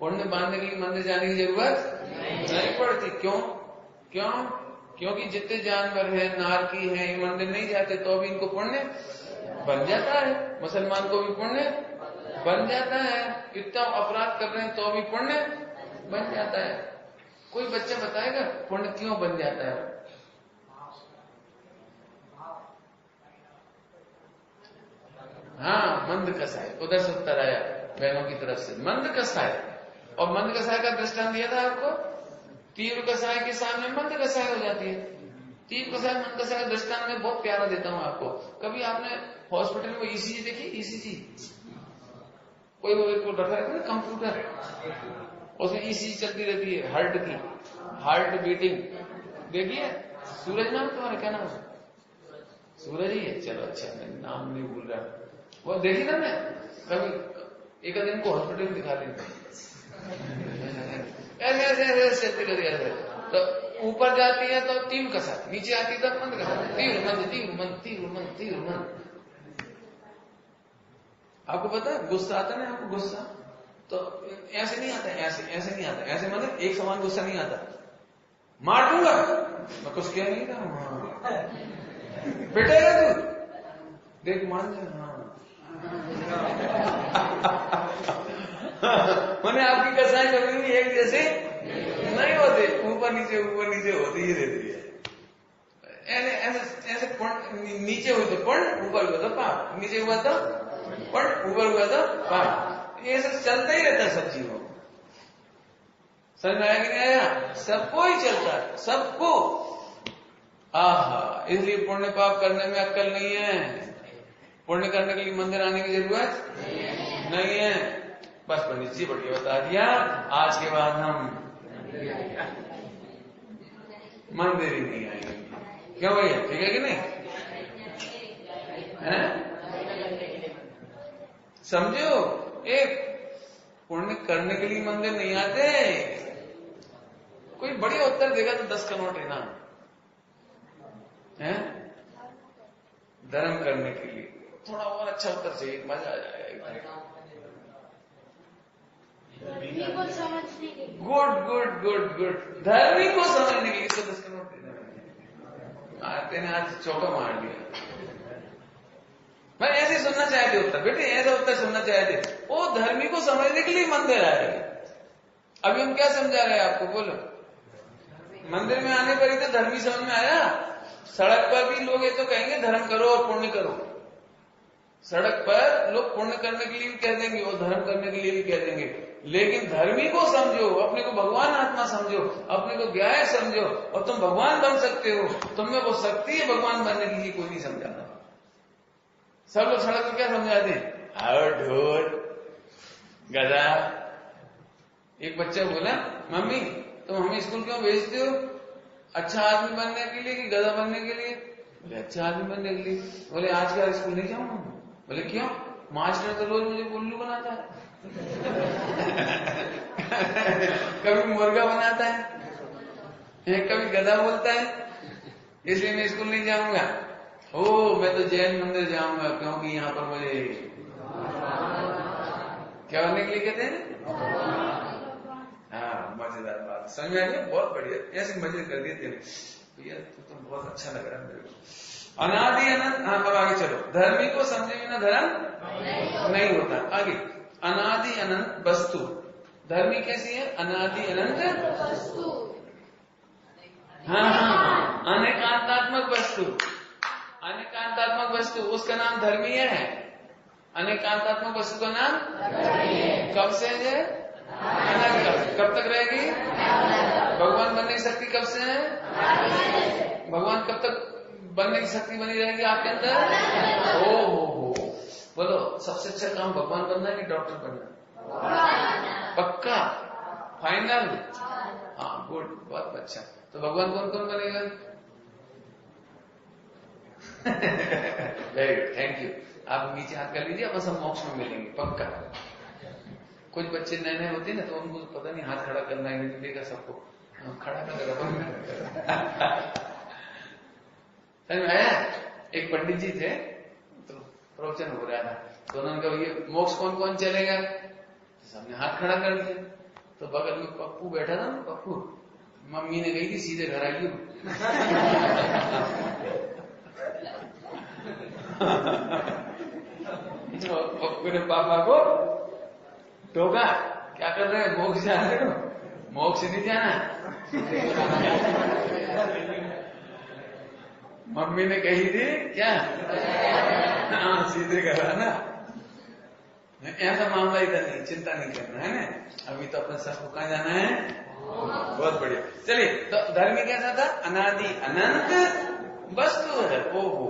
Speaker 1: पुण्य बांधने के लिए मंदिर जाने की जरूरत नहीं पड़ती। क्यों? क्यों? क्योंकि जितने जानवर है, नारकी है, ये मंदिर नहीं जाते तो भी इनको पुण्य बन जाता है। मुसलमान को भी पुण्य बन जाता है, इतना अपराध कर रहे हैं तो भी पुण्य बन जाता है। कोई बच्चा बताएगा पुण्य क्यों बन जाता है? हाँ, मंद कसाय, उधर से उत्तर आया बहनों की तरफ से, मंद कसाय। और मंद कसाय का दृष्टांत दिया था आपको, तीव्र कसाय के सामने मंद कसाय हो जाती है। तीव्र कसाय मंद कसाय का दृष्टांत मैं बहुत प्यारा देता हूं आपको। कभी आपने हॉस्पिटल में ईसीजी देखी? ईसीजी कोई को रखा रहता है कंप्यूटर, उसमें ईसीजी चलती रहती है, हार्ट की, हार्ट बीटिंग देखिए। सूरज नाम तुम्हारा क्या नाम है? सूरज ही है, चलो अच्छा, मैं नाम नहीं भूल रहा। वो देखी ना, मैं कभी एक दिन को हॉस्पिटल में दिखा लेंगे, ऐसे ऐसे ऐसे चलती रहती है। तो ऊपर जाती है तो तीव्र कसा, नीचे आती है तो मंद कसा, तीव्र मंद तीव्र मंद तीव्र मंद तीव्र मंद। आपको पता है गुस्सा आता है ना, आपको गुस्सा तो ऐसे नहीं आता, ऐसे नहीं आता, ऐसे मतलब एक समान गुस्सा नहीं आता। मार दूंगा, मैं कुछ कह नहीं रहा, पिटेगा तू, देख मान जा। मैंने आपकी कसाई कभी भी एक जैसे नहीं होते, ऊपर नीचे होती ही रहती है। ऐसे नीचे हुई तो पढ़, ऊपर हुआ तो पाप, नीचे हुआ तो पढ़, ऊपर हुआ तो पाप। ये सब चलता ही रहता है सब चीजों। समझ में आया कि नहीं आया? सबको ही चलता है, सबको। आहा, इसलिए पुण्य पाप करने में अक्कल नहीं है। पुण्य करने के लिए मंदिर आने की जरूरत नहीं है। बस पंडित जी बढ़िया बता दिया, आज के बाद हम मंदिर ही नहीं आएंगे। क्यों भैया, ठीक है कि नहीं? है? समझो, एक पुण्य करने के लिए मंदिर नहीं आते। कोई बढ़िया उत्तर देगा तो 10 का नोट इनाम है। धर्म करने के लिए थोड़ा और अच्छा उत्तर चाहिए, मजा आ जाएगा।
Speaker 3: धर्मी को समझने के लिए।
Speaker 1: गुड गुड गुड गुड, धर्मी को समझने के लिए। इसको 10 करोड़ देना, तेने आज चौका मार दिया भाई। ऐसे सुनना चाहते उत्तर बेटे, ऐसा उत्तर सुनना चाहते। वो धर्मी को समझने के लिए मंदिर आए। अभी हम क्या समझा रहे हैं आपको, बोलो। मंदिर में आने पर ही तो धर्मी समझ में आया। सड़क पर भी लोग ये तो कहेंगे धर्म करो और पुण्य करो। सड़क पर लोग पुण्य करने के लिए भी कह देंगे और धर्म करने के लिए भी कह देंगे, लेकिन धर्मी को समझो, अपने को भगवान आत्मा समझो, अपने को ज्ञाय समझो और तुम भगवान बन सकते हो। तुम में वो शक्ति है भगवान बनने के लिए, कोई नहीं समझाता। सब लोग सड़क पर क्या समझाते हैं, आओ ढोल गधा। एक बच्चा बोला, मम्मी तुम हमें स्कूल क्यों भेजते हो, अच्छा आदमी बनने के लिए कि गधा बनने के लिए? बोले अच्छा आदमी बनने के लिए। बोले आज क्या स्कूल नहीं जाऊंगा? बोले क्यों? मास्टर तो रोज मुझे उल्लू बनाता है कभी मुर्गा बनाता है, कभी गधा बोलता है, इसलिए मैं स्कूल नहीं जाऊंगा। ओ मैं तो जैन मंदिर जाऊंगा क्योंकि यहाँ पर मुझे क्या बनने के लिए कहते हैं। हाँ मजेदार बात, समझ में आ गया, बहुत बढ़िया। ऐसे मजे कर दिए तेरे भैया, तो बहुत अच्छा लग रहा है मेरे को। अनादि अनंत। हाँ अब आगे चलो। धर्मी को समझे बिना धर्म नहीं होता। आगे अनादि अनंत वस्तु। धर्मी कैसी है? अनादि अनंत
Speaker 3: वस्तु।
Speaker 1: हाँ हाँ, अनेकांतात्मक वस्तु। अनेकांतात्मक वस्तु, उसका नाम धर्मी है। अनेकांतात्मक वस्तु का नाम कब से है? कब तक रहेगी? भगवान बनने की शक्ति कब से है? भगवान कब तक बनने की शक्ति बनी रहेगी आपके अंदर? ओ हो, बोलो सबसे अच्छा काम भगवान बनना है कि डॉक्टर बनना? पक्का, फाइनल? हाँ गुड, बहुत अच्छा। तो भगवान कौन कौन बनेगा? Very good, thank you. आप नीचे हाथ कर लीजिए, अपन सब मोक्ष में मिलेंगे पक्का। कुछ बच्चे नए नए होते हैं ना, तो उनको पता नहीं हाथ खड़ा करना है, नहीं देगा सबको खड़ा कर समझ में आया? एक पंडित जी थे, तो प्रवचन हो रहा था, तो उन्होंने कहा ये मोक्ष कौन कौन चलेगा? तो सबने हाथ खड़ा कर दिया। तो बगल में पप्पू बैठा था ना, पप्पू, मम्मी ने कही थी सीधे घर आइए तो पप्पू ने पापा को टोका, क्या कर रहे हैं, मोक्ष जा रहे हो? मोक्ष नहीं जाना। मम्मी ने कही थी क्या? हाँ सीधे करा ना। ऐसा मामला इधर नहीं, चिंता नहीं करना है ना। अभी तो अपने सबको कहाँ जाना है? बहुत बढ़िया। चलिए, तो धर्म कैसा था? अनादि अनंत वस्तु है। ओहो,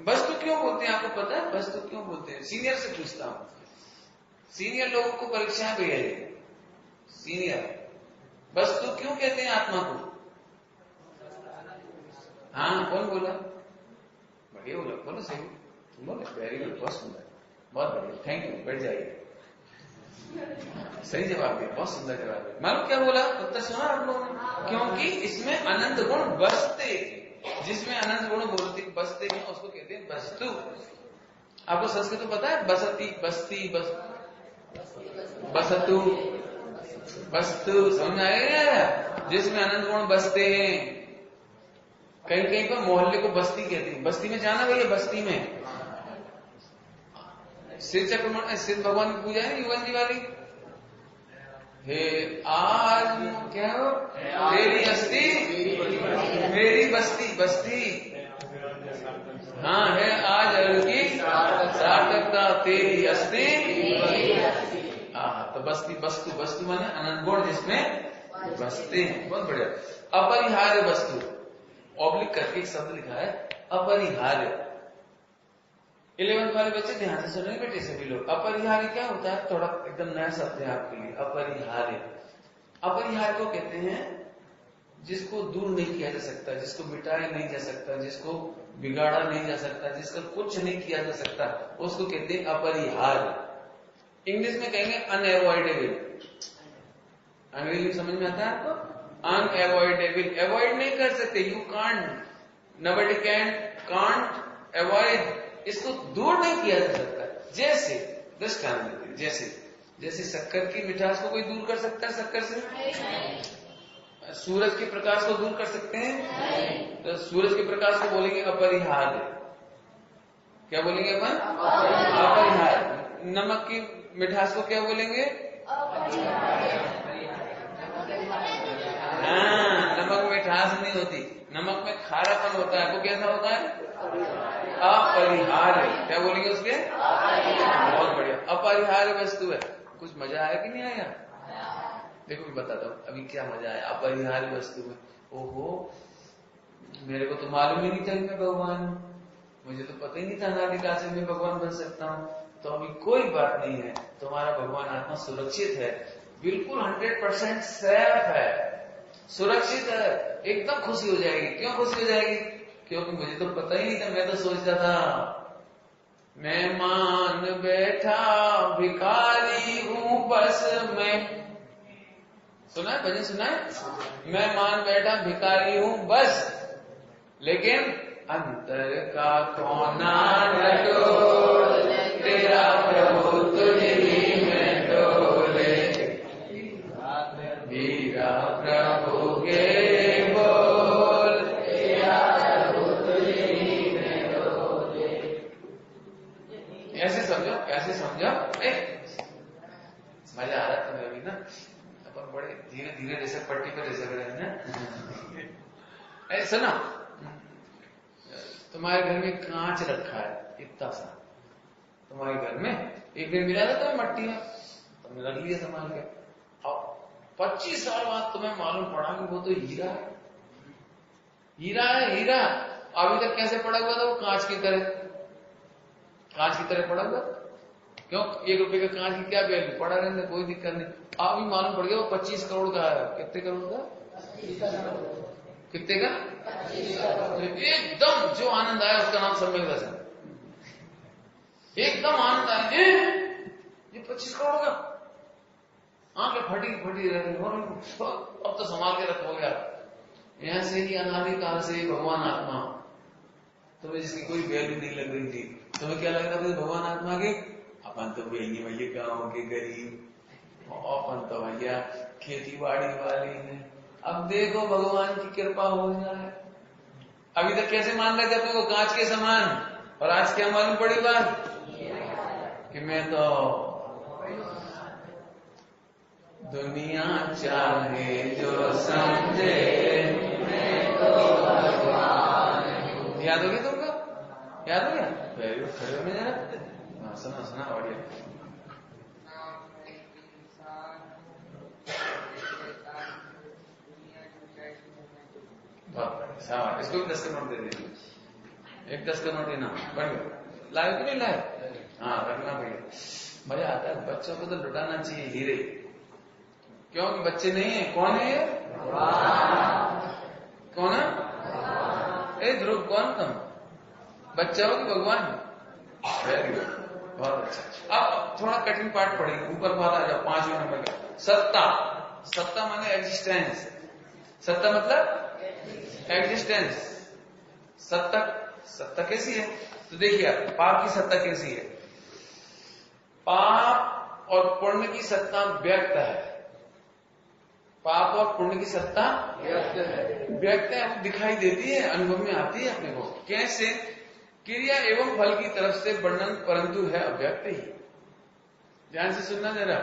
Speaker 1: वस्तु क्यों बोलते हैं आपको पता है? वस्तु क्यों बोलते हैं? सीनियर से पूछता हूं, सीनियर लोगों को परीक्षा भी है। सीनियर वस्तु क्यों कहते हैं आत्मा को? हाँ कौन बोला? बढ़िया बोला, बोलो सही, तुम बोले, वेरी गुड, बहुत सुंदर, बहुत बढ़िया, थैंक यू, बैठ जाइए। सही जवाब दिया, बहुत सुंदर जवाब दिया। मालूम क्या बोला? उत्तर सुना आप लोगों ने? क्योंकि इसमें अनंत गुण बसते, जिसमें अनंत गुण बोलते बसते हैं उसको कहते हैं वस्तु। आपको संस्कृत तो पता है? बसती, बस्ती, बसतु, वस्तु, समझ आएगा? जिसमें अनंत गुण बसते हैं। कहीं कहीं पर मोहल्ले को बस्ती कहते हैं। बस्ती में जाना भैया, बस्ती में शिव चक्रमण, शिव भगवान की पूजा है युवन जी वाली। हे आज क्या हो तेरी अस्थि मेरी बस्ती, बस्ती, हाँ है आज की सार्थकता तेरी अस्थि। हाँ तो बस्ती, वस्तु, वस्तु माने अनंत गुण जिसमें बसते हैं। बहुत बढ़िया। अपरिहार्य वस्तु, ऑब्लिक करके एक शब्द लिखा है अपरिहार्य। 11th वाले बच्चे ध्यान से सुनेंगे बेटे सभी लोग। अपरिहार्य क्या होता है? थोड़ा एकदम नया शब्द है आपके लिए। अपरिहार्य, अपरिहार्य को कहते हैं जिसको दूर नहीं किया जा सकता, जिसको मिटाया नहीं जा सकता, जिसको बिगाड़ा नहीं जा सकता, जिसका कुछ नहीं किया जा सकता, उसको कहते हैं अपरिहार्य। इंग्लिश में कहेंगे अनएवॉइडेबल। अंग्रेजी समझ में आता है आपको? अनएवॉइडेबल, अवॉइड नहीं कर सकते, you can't, nobody can, can't avoid, इसको दूर नहीं किया जा सकता। जैसे दृष्टांत देते, जैसे जैसे शक्कर की मिठास को कोई दूर कर सकता है शक्कर से? सूरज के प्रकाश को दूर कर सकते हैं? तो सूरज के प्रकाश को बोलेंगे अपरिहार्य। क्या बोलेंगे अपन? अपरिहार्य। नमक की मिठास को क्या बोलेंगे? हाँ, नमक में मिठास नहीं होती, नमक में खारापन होता है। वो कैसा होता है? अपरिहार्य। क्या बोलेंगे उसके? बहुत बढ़िया। अपरिहार्य वस्तु है। कुछ मजा आया कि नहीं आया? देखो मैं बताता हूँ अभी क्या मजा आया। अपरिहार्य वस्तु में, ओहो मेरे को तो मालूम ही नहीं था मैं भगवान हूँ, मुझे तो पता ही नहीं था अनादिकाल से मैं भगवान बन सकता हूँ। तो अभी कोई बात नहीं है, तुम्हारा भगवान आत्मा सुरक्षित है, बिल्कुल 100% सेफ है, सुरक्षित है, एकदम खुशी हो जाएगी। क्यों खुशी हो जाएगी? क्योंकि मुझे तो पता ही नहीं था, मैं तो सोचता था मैं मान बैठा भिखारी हूँ बस मैं। सुना है भजन? सुना है? मैं मान बैठा भिखारी हूँ बस, लेकिन अंतर का कोना न डोले, तेरा प्रभु तुझे ही में डोले, वीरा प्रभु के बोल, तेरा प्रभु तुझे ही में डोले। ऐसे समझो, ऐसे समझो। मजा आ रहा तुम्हें अभी ना? अपन बड़े धीरे धीरे जैसे पट्टी पर जैसे रहे हैं ना। ऐसा ना, तुम्हारे घर में कांच रखा है इतना सा, तुम्हारे घर में एक दिन मिला था तुम्हें मट्टी में, तुमने रख लिया संभाल के। अब 25 साल बाद तुम्हें मालूम पड़ा कि वो तो हीरा है, हीरा है, हीरा। अभी तक कैसे पड़ा हुआ था वो? कांच की तरह, कांच की तरह पड़ा हुआ। क्यों? 1 रुपए का कांच की क्या वैल्यू? पड़ा रहने, कोई दिक्कत नहीं। अभी मालूम पड़ गया वो 25 करोड़ का है। कितने करोड़ का? कितने का? एकदम जो आनंद आया उसका नाम सम्यक दर्शन। एकदम आनंद आया, ये 25 करोड़ का। आंखें फटी फटी रह गई, अब तो संभाल के रखोगे आप। यहां से ही अनादिकाल से भगवान आत्मा, तुम्हें जिसकी कोई वैल्यू नहीं लग रही थी, तुम्हें क्या लग रहा था भगवान आत्मा के? अपन तो भैया गाँव के गरीब, अपन तो भैया खेती बाड़ी वाली है। अब देखो भगवान की कृपा हो जाए। अभी तक कैसे मान रहे थे अपने को कांच के समान, और आज क्या मालूम पड़ी बात कि मैं तो दुनिया चाहे जो समझे मैं तो भगवान। याद हो गया तुमको? याद हो गया? Very good. खड़े में जरा सुना सुना बढ़िया। इसको भी 10 का नोट दे दीजिए, एक 10 का नोट देना। बढ़िया लाए कि नहीं लाए? हाँ रखना भैया, मजा आता है। बच्चों को तो लुटाना चाहिए हीरे, क्योंकि बच्चे नहीं है। कौन है ये? कौन है? ध्रुव कौन तुम? बच्चा हो कि भगवान? वेरी गुड, बहुत अच्छा। अब थोड़ा कठिन पाठ पढ़ेंगे, ऊपर बात आ जाओ। 5वें नंबर का सत्ता। सत्ता माने एग्जिस्टेंस। सत्ता मतलब एग्जिस्टेंस। सत्ता, सत्ता कैसी है? तो देखिए पाप की सत्ता कैसी है। पाप और पुण्य की सत्ता व्यक्त है। पाप और पुण्य की सत्ता व्यक्त है, दिखाई देती है, अनुभव में आती है अपने को। कैसे? क्रिया एवं फल की तरफ से वर्णन, परंतु है अव्यक्त ही। ध्यान से सुनना जरा,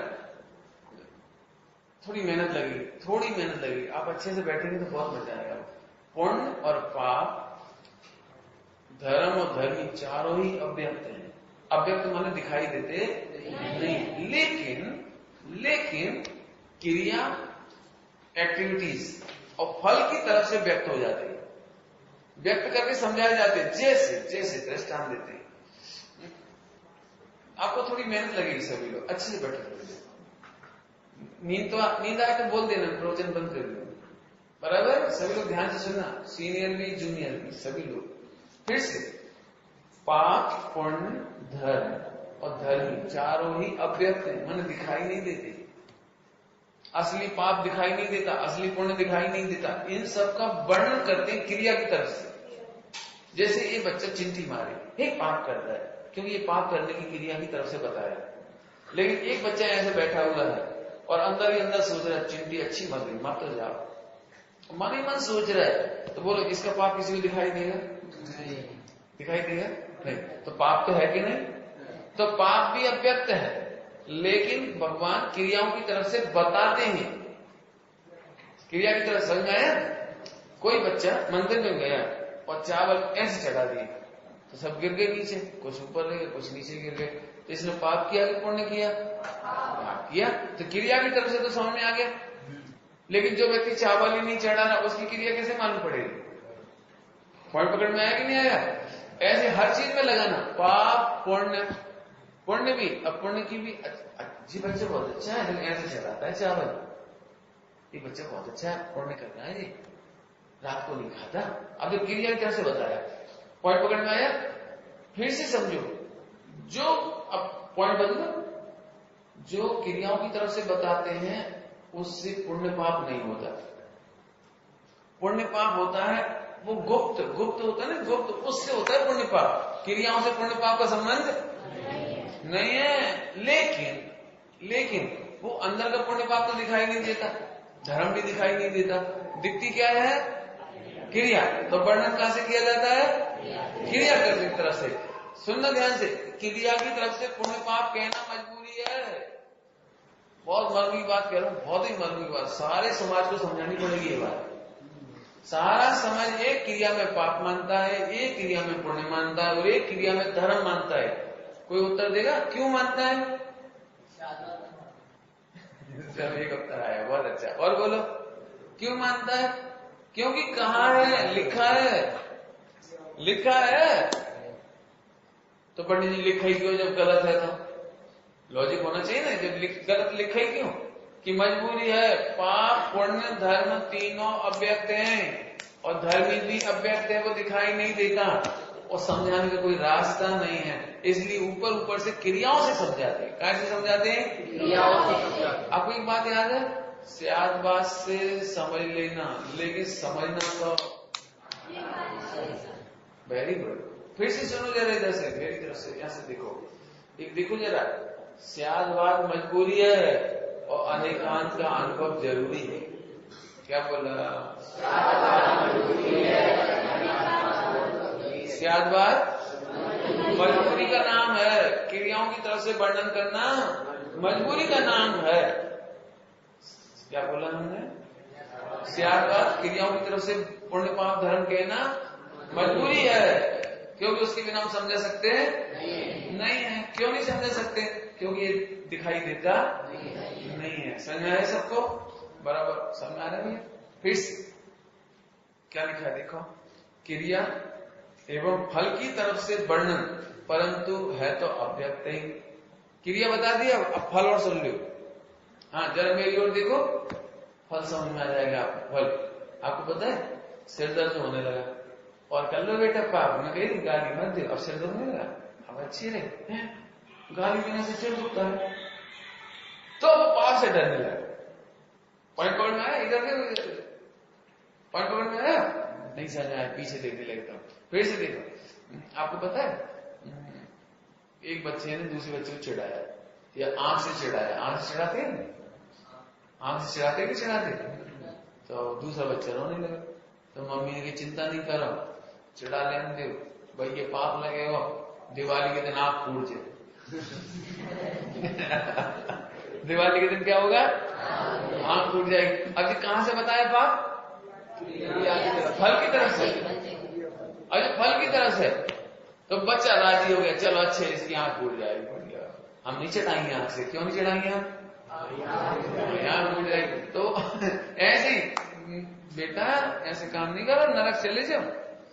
Speaker 1: थोड़ी मेहनत लगेगी, थोड़ी मेहनत लगेगी। आप अच्छे से बैठेंगे तो बहुत मजा आएगा। पुण्य और पाप, धर्म और धर्मी चारों ही अव्यक्त हैं। अव्यक्त माने दिखाई देते नहीं, लेकिन क्रिया, एक्टिविटीज और फल की तरफ से व्यक्त हो जाते हैं, व्यक्त करके समझाए जाते हैं। जैसे दृष्टांत देते हैं। आपको थोड़ी मेहनत लगेगी, सभी लोग अच्छे से बैठे। नींद आए तो बोल देना, प्रवचन बंद कर देना, बराबर? सभी लोग ध्यान से सुनना, सीनियर भी जूनियर भी सभी लोग। फिर से, पाप, पुण्य, धर्म और धर्मी चारों ही अव्यक्त है, मन दिखाई नहीं देते। असली पाप दिखाई नहीं देता, असली पुण्य दिखाई नहीं देता। इन सब का वर्णन करते हैं क्रिया की तरफ से। जैसे ये बच्चा चिंटी मारे, एक पाप कर रहा है, क्योंकि ये पाप करने की क्रिया की तरफ से बताया। लेकिन एक बच्चा ऐसे बैठा हुआ है और अंदर ही अंदर सोच रहा है चिंटी अच्छी बन गई, मत तो जाओ, मन ही मन सोच रहा है, तो बोलो इसका पाप किसी को दिखाई देगा? नहीं दिखाई देगा, नहीं। तो पाप तो है कि नहीं? तो पाप भी अव्यक्त है, लेकिन भगवान क्रियाओं की तरफ से बताते हैं। क्रिया की तरफ समझ आया? कोई बच्चा मंदिर में गया और चावल ऐसे चढ़ा दिए तो सब गिर गए नीचे, कुछ ऊपर रह गए, कुछ नीचे गिर गए। तो इसने पाप किया कि पुण्य किया? पाप किया। तो क्रिया की तरफ से तो समझ में आ गया, लेकिन जो व्यक्ति चावल ही नहीं चढ़ा रहा उसकी क्रिया कैसे मालूम पड़ेगी? पॉइंट पकड़ में आया कि नहीं आया? ऐसे हर चीज में लगाना, पाप पुण्य, पुण्य भी अब पुण्य की भी। जी बच्चा बहुत अच्छा है, लेकिन ऐसे चढ़ाता है चावल, ये बच्चा बहुत अच्छा है, पुण्य कर रहा है, जी रात को नहीं खाता। अब जो क्रिया की तरफ से बताया, पॉइंट पकड़ में आया? फिर से समझो, जो अब पॉइंट बदलो, जो क्रियाओं की तरफ से बताते हैं उससे पुण्य पाप नहीं होता। पुण्य पाप होता है वो गुप्त होता है ना, गुप्त, उससे होता है पुण्य पाप। क्रियाओं से पुण्य पाप का संबंध नहीं है। लेकिन वो अंदर का पुण्य पाप तो दिखाई नहीं देता, धर्म भी दिखाई नहीं देता। दिखती क्या है? क्रिया। तो वर्णन कहां से किया जाता है? क्रिया की तरफ से। सुनना ध्यान से, क्रिया की तरफ से पुण्य पाप कहना मजबूरी है। बहुत मर्मी बात कह रहा हूं, बहुत ही मर्मी बात, सारे समाज को समझानी पड़ेगी ये बात। सारा समाज एक क्रिया में पाप मानता है, एक क्रिया में पुण्य मानता है और एक क्रिया में धर्म मानता है। कोई उत्तर देगा क्यों मानता है? एक उत्तर आया, बहुत अच्छा। और बोलो क्यों मानता है? क्योंकि कहाँ है? लिखा है। तो पंडित जी लिखा ही क्यों जब गलत है? तो लॉजिक होना चाहिए ना, जब गलत लिखा ही क्यों? कि मजबूरी है, पाप पुण्य धर्म तीनों अव्यक्त हैं और धर्म भी अव्यक्त है, वो दिखाई नहीं देता और समझाने का कोई रास्ता नहीं है, इसलिए ऊपर से क्रियाओं से समझाते हैं। कैसे समझाते हैं? क्रियाओं से समझाते। आपको एक बात याद है, स्याद बात से समझ लेना, लेकिन समझना तो वेरी गुड। फिर से सुनो जरा इधर से, मेरी तरफ से, यहां से देखो, एक देखो जरा, स्यादवाद मजबूरी है और अनेकांत का अनुभव जरूरी है। क्या बोला? स्यादवाद मजबूरी का नाम है, क्रियाओं की तरफ से वर्णन करना मजबूरी का नाम है। क्या बोला हमने? स्यादवाद क्रियाओं की तरफ से पुण्य पाप धर्म कहना मजबूरी है, क्योंकि उसके बिना हम समझ सकते हैं नहीं है। क्यों नहीं समझ सकते? क्योंकि ये दिखाई देता नहीं है। समझ में आया सबको? बराबर समझ आ रही है? फिर क्या लिखा है देखो, क्रिया एवं फल की तरफ से वर्णन, परंतु है तो अव्यक्त ही। क्रिया बता दिया, अब फल और सुन लो। हाँ जरा मेरी ओर देखो, फल समझ में आ जाएगा आपको। फल आपको पता है, सिर दर्द होने लगा और कर लो बेटा पाप, मैं कही गाली मत दो, अब सिर दर्द होने लगा, अब अच्छी रहे, गाली देने से सिर दुखता है, तो पाप से डरने लगा। पॉइंट पकड़ में आया? इधर पॉइंट पकड़ में आया? नहीं समझ आया, पीछे देखने लगता हूं। फिर से देखो, आपको पता है एक बच्चे ने दूसरे बच्चे को चिढ़ाया या आंख से चिढ़ाया। आंख से चिढ़ाते हैं, आंख से चिढ़ाते कि चिढ़ाते? तो दूसरा बच्चा रोने लगा, तो मम्मी ने की चिंता नहीं करो, चिढ़ा लेने दो भाई, ये पाप लगेगा, दिवाली के दिन आंख फूट जाए। दिवाली के दिन क्या होगा? आंख फूट जाएगी। अब ये कहां से बताया पाप? फल की तरफ से। अरे फल की तरफ से तो बच्चा राजी हो गया, चलो अच्छे इसकी आंख फूट जाएगी, हम नहीं चढ़ाएंगे आंख से। क्यों नहीं चढ़ाएंगे हम? आंख फूट जाएगी। तो ऐसे ही बेटा ऐसे काम नहीं करो, नरक चले जाओ।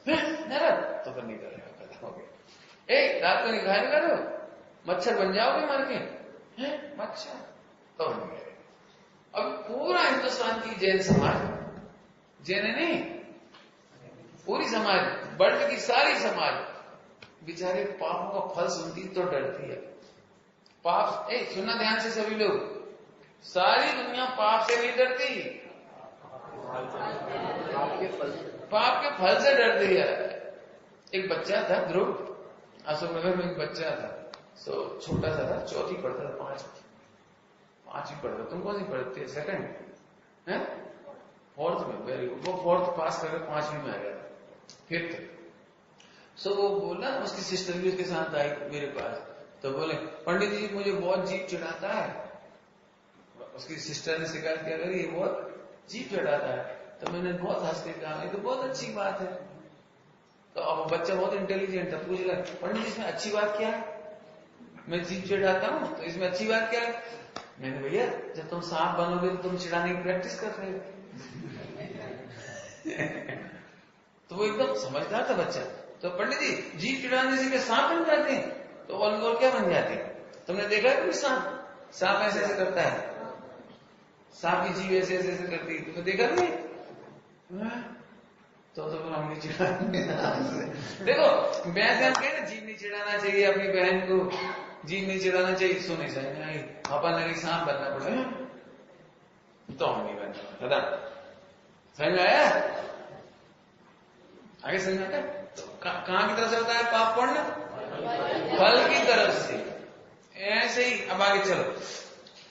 Speaker 1: नरक तो फिर नहीं करेगा, खत्म हो गया। रात को नहीं खाया करो, मच्छर बन जाओगे मर के, मच्छर तो नहीं करेगा। अब पूरा हिंदुस्तान की जैन समाज, जैन नहीं पूरी समाज, वर्ल्ड की सारी समाज बेचारे पापों का फल सुनती तो डरती है। पाप सुनना ध्यान से सभी लोग, सारी दुनिया पाप से नहीं डरती, पाप के फल से डरती है। एक बच्चा था ध्रुव, अशोकनगर में एक बच्चा था, सो छोटा सा था, चौथी पढ़ता था, पांचवी पढ़ता। तुम कौन सी पढ़ते? सेकंड है? फोर्थ में। Very good. वो फोर्थ पास करके पांचवी में आ गया था, फिफ्थ। सो वो बोला, उसकी सिस्टर भी उसके साथ आई मेरे पास, तो बोले पंडित जी मुझे बहुत जीभ चिढ़ाता है। उसकी सिस्टर ने शिकायत किया, अगर ये बहुत जीभ चिढ़ाता है। तो मैंने बहुत हंस के कहा, ये तो बहुत अच्छी बात है। तो अब बच्चा बहुत इंटेलिजेंट था, पूछ रहा पंडित जी इसमें अच्छी बात क्या है? मैं जीभ चिढ़ाता हूँ तो इसमें अच्छी बात क्या है? मैंने, भैया जब तुम सांप बनोगे तो तुम चिढ़ाने की प्रैक्टिस कर रहे हो। तो वो एकदम समझदार था बच्चा। तो पंडित जी जीभ चिढ़ाने से क्या सांप बन जाते हैं? तो और क्या बन जाते हैं? तुमने देखा है कभी सांप ऐसे ऐसे करता है, सांप की जीभ ऐसे ऐसे ऐसे करती है, तुमने देखा नहीं? तो फिर हम नहीं चिढ़ाएंगे। देखो वैसे हम कहें ना जीभ नहीं चिढ़ाना चाहिए अपनी बहन को, जीभ नहीं चिढ़ाना चाहिए। सुने समझ में आई, अपन लगे सांप बनना पड़ेगा तो हम नहीं बनना। समझ में आया? आगे समझ में आता है? तो कहां की तरफ से होता है पाप पुण्य? फल की तरफ से। ऐसे ही अब आगे चलो,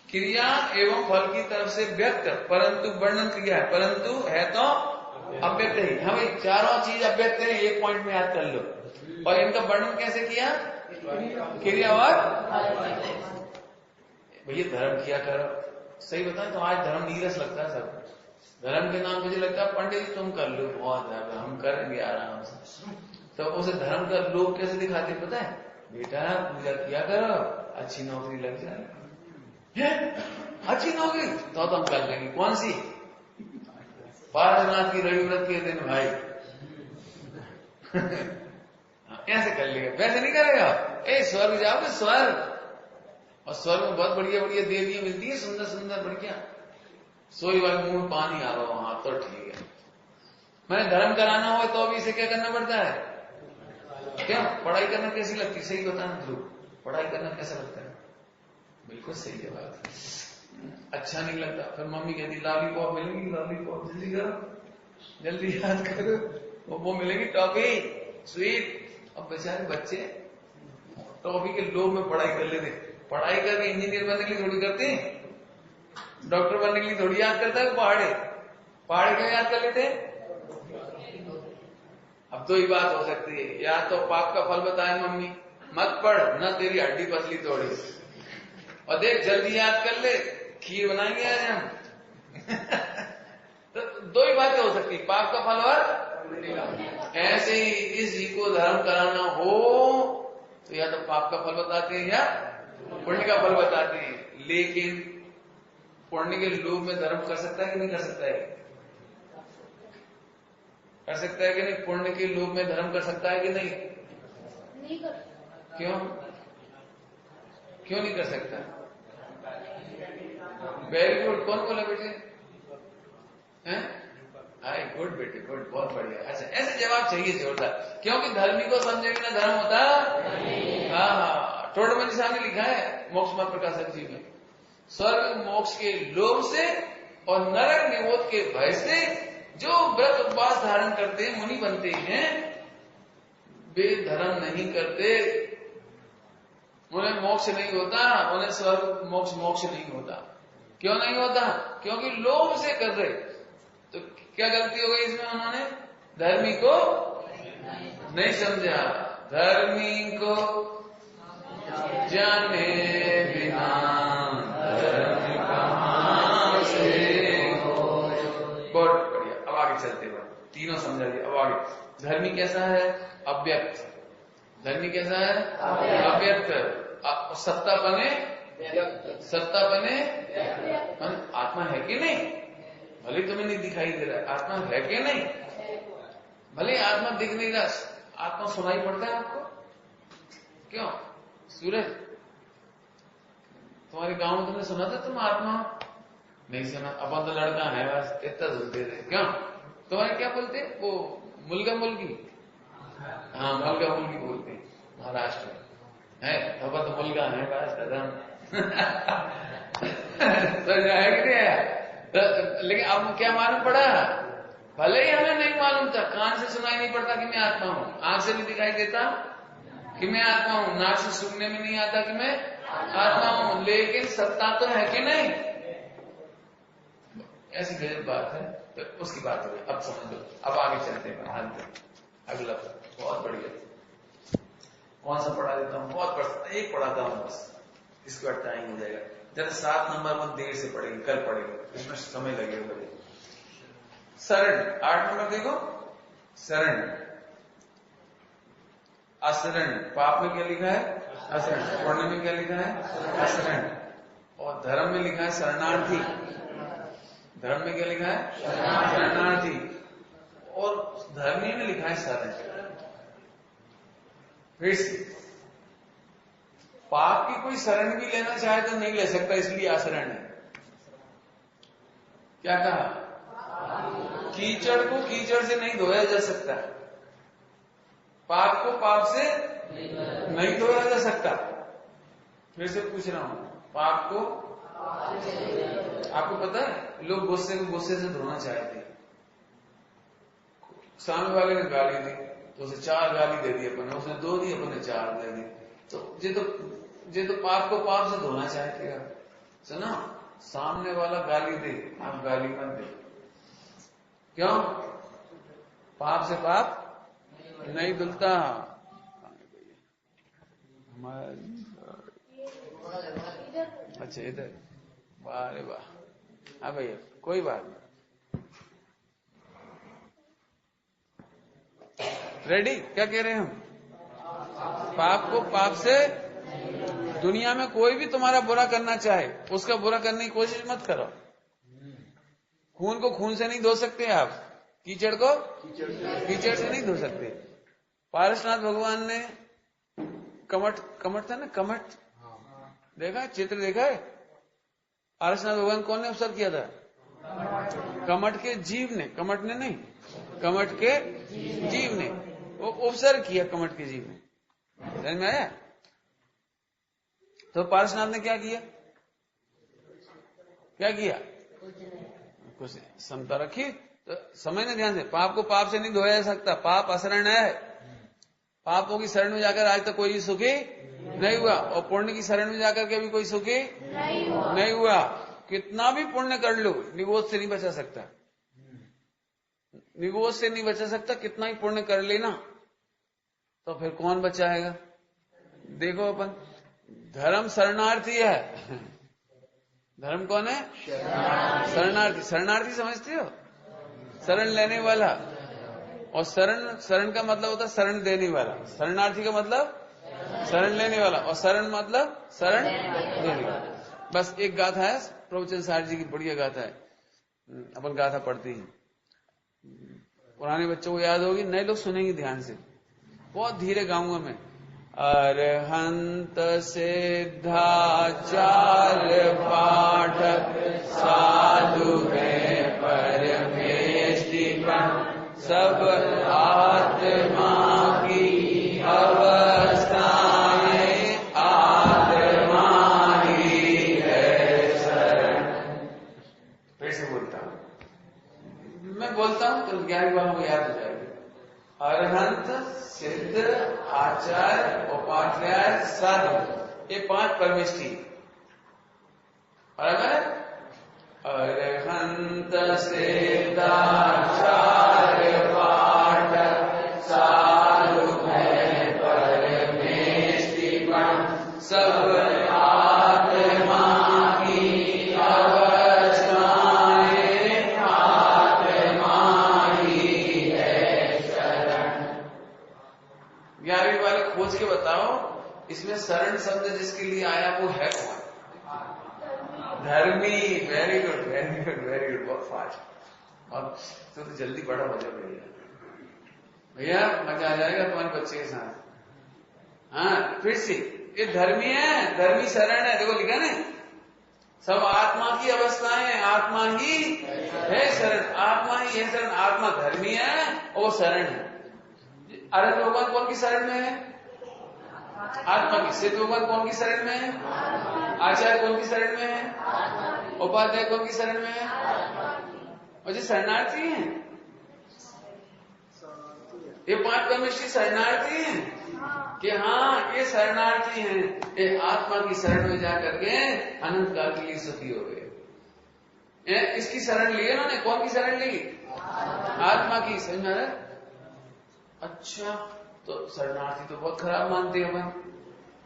Speaker 1: क्रिया एवं फल की तरफ से व्यक्त, परंतु वर्णन क्रिया है, परंतु है तो अव्यक्त ही। हाँ भाई, चारों चीज अव्यक्त है, एक पॉइंट में याद कर लो। और इनका वर्णन कैसे किया? क्रिया और भैया धर्म किया करो। सही बताएं तो आज धर्म नीरस लगता है सब। धर्म के नाम मुझे लगता है पंडित जी तुम कर लो, बहुत है हम करेंगे आराम से। तो उसे धर्म का लोग कैसे दिखाते पता है? बेटा पूजा किया करो, अच्छी नौकरी लग जाए। अच्छी नौकरी तो हम कर लेंगे। कौन सी? पार्श्वनाथ की रविव्रत के दिन भाई। ऐसे कर लेगा, वैसे नहीं करेगा। स्वर्ग जाओगे, स्वर्ग, और स्वर्ग में बहुत बढ़िया बढ़िया देवियां मिलती है, सुंदर सुंदर बढ़िया। सोई वाले मुंह में पानी आ रहा हो, हाँ तो ठीक है। मैंने धर्म कराना हो तो अभी इसे क्या करना पड़ता है? क्या पढ़ाई करना कैसी लगती? सही बताना ध्रुव, पढ़ाई करना कैसा लगता है? बिल्कुल सही है बात। अच्छा नहीं लगता। फिर मम्मी कहती लॉलीपॉप मिलेगी, लॉलीपॉप जल्दी करो, जल्दी याद करो, वो मिलेगी टॉफी स्वीट। अब बेचारे बच्चे टॉफी के लोभ में पढ़ाई कर लेते। पढ़ाई करके इंजीनियर बनने के लिए थोड़ी करते हैं, डॉक्टर बनने के लिए थोड़ी याद करता है। पहाड़े क्यों याद कर लेते हैं? अब दो ही बात हो सकती है, या तो पाप का फल बताए मम्मी, मत पढ़ न तेरी हड्डी पसली तोड़ी, और देख जल्दी याद कर ले, खीर बनाएंगे आज हम। तो दो ही बातें हो सकती, पाप का फल और ऐसे ही इस जी को धर्म कराना हो तो या तो पाप का फल बताते हैं या पुण्य का फल बताते हैं। लेकिन पुण्य के लोभ में धर्म कर सकता है कि नहीं कर सकता है? कर सकता है कि नहीं? पुण्य के लोभ में धर्म कर सकता है कि नहीं?
Speaker 3: नहीं कर।
Speaker 1: क्यों नहीं कर सकता? Very good. कौन बोला बेटे? हैं? हाय गुड बेटे, गुड, बहुत बढ़िया। अच्छा ऐसे जवाब चाहिए जोरदार, क्योंकि धर्मी को समझे बिना धर्म होता। हाँ, टोडरमल साहब ने लिखा है मोक्ष मत प्रकाशक जी में, स्वर्ग मोक्ष के लोभ से और नरक निरोध के भय से जो व्रत उपवास धारण करते हैं, मुनि बनते हैं, वे धर्म नहीं करते, उन्हें मोक्ष नहीं होता, उन्हें स्वर्ग मोक्ष नहीं होता। क्यों नहीं होता? क्योंकि लोभ से कर रहे। तो क्या गलती हो गई इसमें? उन्होंने धर्मी को नहीं समझा। धर्मी को जाने बिना धर्म कहां से हो। बहुत बढ़िया। अब आगे चलते हुए तीनों समझा दिया। अब आगे धर्मी कैसा है? अव्यक्त। धर्मी कैसा है? अव्यक्त। सत्ता बने आत्मा है कि नहीं? भले तुम्हें नहीं दिखाई दे रहा, आत्मा है कि नहीं? भले आत्मा दिख नहीं रहा, आत्मा सुनाई पड़ता है आपको? क्यों? सूरज, तुम्हारे गांव में तुमने सुना था तुम आत्मा? नहीं सुना। अपन तो लड़का है बस, इतना सुनते थे। क्यों? तुम्हारे क्या बोलते? वो मुलगा मुलगी? हाँ, मुलगा मुलगी बोलते महाराष्ट्र में है। अब तो मुलगा है बस कदम। तो है कि नहीं है? लेकिन अब क्या मालूम पड़ा? भले ही हमें नहीं मालूम था, कान से सुनाई नहीं पड़ता कि मैं आत्मा हूं, आंख से भी दिखाई देता कि मैं आत्मा हूं। नाक से सूंघने में नहीं आता कि मैं आत्मा हूं, लेकिन सत्ता तो है कि नहीं। ऐसी गजब बात है, तो उसकी बात हो गई। अब समझ लो, अब आगे चलते हैं। अगला बहुत बढ़िया, कौन सा पढ़ा देता हूं? बहुत बढ़िया, एक पढ़ाता हूं बस, इसके बाद टाइम हो जाएगा। जरा 7 नंबर पर देर से पढ़ेंगे, कल पढ़ेंगे, इसमें समय लगेगा। शरण, 8 नंबर देखो, शरण, असरण। पाप में क्या लिखा है? असरण। पुण्य में क्या लिखा है? असरण। और धर्म में लिखा है शरणार्थी। धर्म में क्या लिखा है? शरणार्थी। और धर्मी में लिखा है शरण। फिर से, पाप की कोई शरण भी लेना चाहे तो नहीं ले सकता, इसलिए आशरण है। क्या कहा? कीचड़ को कीचड़ से नहीं धोया जा सकता, पाप को पाप से नहीं धोया जा सकता। फिर से पूछ रहा हूं, पाप को, आपको पता है लोग गुस्से को गुस्से से धोना चाहते हैं। सामने वाले ने गाली दी तो उसे 4 गाली दे दी अपने, उसने 2 दी, अपने 4 दे दी। तो ये तो पाप को पाप से धोना चाहते हैं। सुनो, सामने वाला गाली दे, आप गाली मत दे। क्यों? पाप से पाप नहीं धुलता। अच्छा इधर, वाह रे वाह। हाँ भैया, कोई बात नहीं। रेडी? क्या कह रहे हैं हम? पाप को पाप से, दुनिया में कोई भी तुम्हारा बुरा करना चाहे उसका बुरा करने की कोशिश मत करो। खून को खून से नहीं धो सकते आप, कीचड़ को कीचड़ से नहीं धो सकते। पारसनाथ भगवान ने कमठ था ना, कमठ देखा, चित्र देखा है? पारसनाथ भगवान कौन ने अवसर किया था? कमठ के जीव ने, कमठ ने नहीं, कमठ के जीव ने वो उपसर्ग किया, कमठ के जीव ने। समझ में आया? तो पारसनाथ ने क्या किया? क्या किया? कुछ समता रखी। तो समझने ध्यान से, पाप को पाप से नहीं धोया जा सकता, पाप असरण है। पापों की शरण में जाकर आज तक कोई सुखी नहीं हुआ, और पुण्य की शरण में जाकर के भी कोई सुखी नहीं हुआ। कितना भी पुण्य कर लो, निगोद से नहीं बचा सकता, निगोद से नहीं बचा सकता। कितना ही पुण्य कर लेना, तो फिर कौन बचाएगा? देखो अपन, धर्म शरणार्थी है। धर्म कौन है? शरणार्थी। शरणार्थी समझते हो? शरण लेने वाला। और शरण का मतलब होता है शरण देने वाला। शरणार्थी का मतलब शरण लेने वाला, और शरण मतलब शरण देने वाला। बस एक गाथा है प्रभुचंद साहब जी की, बढ़िया गाथा है, अपन गाथा पढ़ते हैं। पुराने बच्चों को याद होगी, नए लोग सुनेंगे ध्यान से, बहुत धीरे गाऊंगा मैं। अरहंत सिद्धाचार्य पाठक साधु है परमेष्टिपन, सब आत्मा की अवस्थाएं आत्मा ही है शरण। फिर से बोलता हूं, मैं बोलता हूं तो ज्ञानी वालों को याद हो जाएगा। अरहंत, सिद्ध, आचार्य, उपाध्याय, साधु, ये 5 परमेष्ठी। और अगर अरहंत सिद्ध आचार्य पाठक साधु है परमेष्टिपन, सब आत्मा की अवस्थाएं आत्मा ही है शरण। 11वीं वाले खोज के बताओ, इसमें शरण शब्द जिसके लिए आया वो है कौन? धर्मी। Very good, very good, very good, बहुत फास्ट। और तो जल्दी बड़ा हो जाए भैया, मजा आ जाएगा तुम्हारे बच्चे के साथ। हाँ, फिर से, ये धर्मी है, धर्मी शरण है। देखो लिखा ना, सब आत्मा की अवस्थाएं आत्मा ही है शरण, आत्मा ही है शरण। आत्मा धर्मी है और वो शरण है। अरहंत भगवान कौन की शरण में है? आत्मा की। सिद्ध भगवान कौन की शरण में है? आचार्य कौन की शरण में है? उपाध्याय कौन की शरण में है? और जो शरणार्थी हैं
Speaker 4: ये 5 परमेश्वरी शरणार्थी हैं कि हाँ ये शरणार्थी हैं, ये आत्मा की शरण में जाकर के अनंत काल के लिए सुखी हो गए। इसकी शरण ली इन्होंने, कौन की शरण ली? आत्मा की। समझ में आ रहा है? अच्छा, तो शरणार्थी तो बहुत खराब मानते हैं अपन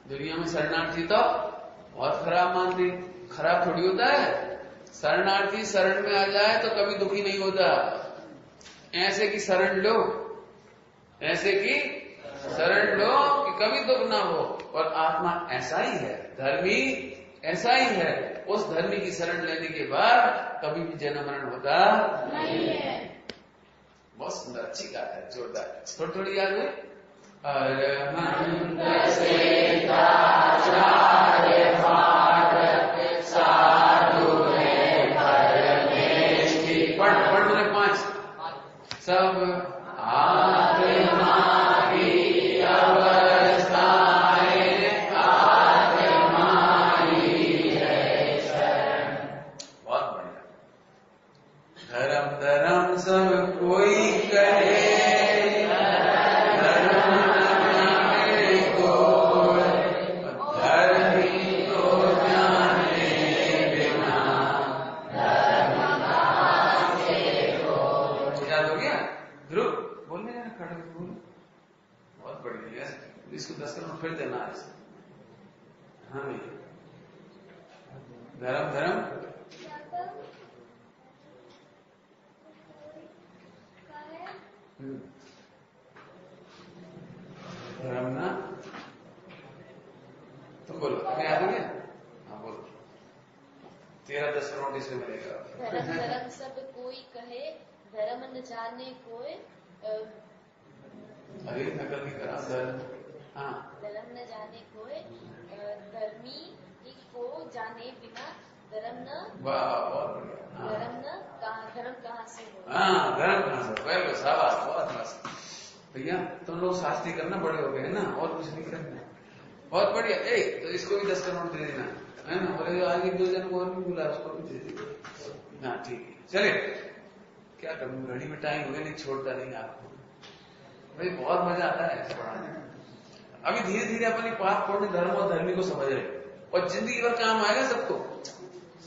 Speaker 4: दुनिया में, शरणार्थी तो बहुत खराब मानते। खराब थोड़ी होता है, शरणार्थी शरण में आ जाए तो कभी दुखी नहीं होता। ऐसे की शरण लो, ऐसे की शरण लो कि कभी दुख ना हो। और आत्मा ऐसा ही है, धर्मी ऐसा ही है, उस धर्मी की शरण लेने के बाद कभी भी जन्म मरण होता
Speaker 3: नहीं है।
Speaker 4: बहुत सुंदर, अच्छी बात है, जोरदार। थोड़ी थोड़ी याद है। पढ़ मैंने 5 सब आत्मा की अवस्थाएं आत्मा ही है शरण। बहुत बढ़िया। धर्म धर्म सब कोई कहे, धर्म न जाने को, धर्मी को जाने बिना धर्म कहाँ से हो। याद हो गया? ध्रुव बोलने जाना, खड़े बोल। बहुत बढ़िया, इसको 10 करोड़ फिर देना है। हाँ भैया, धर्म धर्म धर्म ना, तुम बोलो। मैं याद हो गया? हाँ बोलो। 13-10 करोड़ इसमें मिलेगा।
Speaker 5: धर्म धर्म सब कोई कहे, धर्म न जाने कोई।
Speaker 4: अरे नकल नहीं करा। धर्म, हाँ,
Speaker 5: धर्म न जाने कोई, धर्मी को जाने बिना धर्म न।
Speaker 4: वाह बहुत बढ़िया।
Speaker 5: धर्म कहाँ से हो।
Speaker 4: हाँ, धर्म कहाँ से? वेल, शाबाश, बहुत मस्त भैया। तुम लोग शास्त्री करना बड़े हो गए ना, और कुछ नहीं करना। बहुत बढ़िया। तो इसको भी 10 करोड़ दे देना, है ना? बोले आगे 2 जन को और भी बुला, उसको भी दे देना। हाँ ठीक है, चले। क्या करूँ, घड़ी में टाइम हो गया, नहीं छोड़ता नहीं आपको भाई, बहुत मजा आता है ऐसे पढ़ाने में। अभी धीरे धीरे अपनी पाप पुण्य धर्म और धर्मी को समझ रहे, और जिंदगी भर काम आएगा सबको।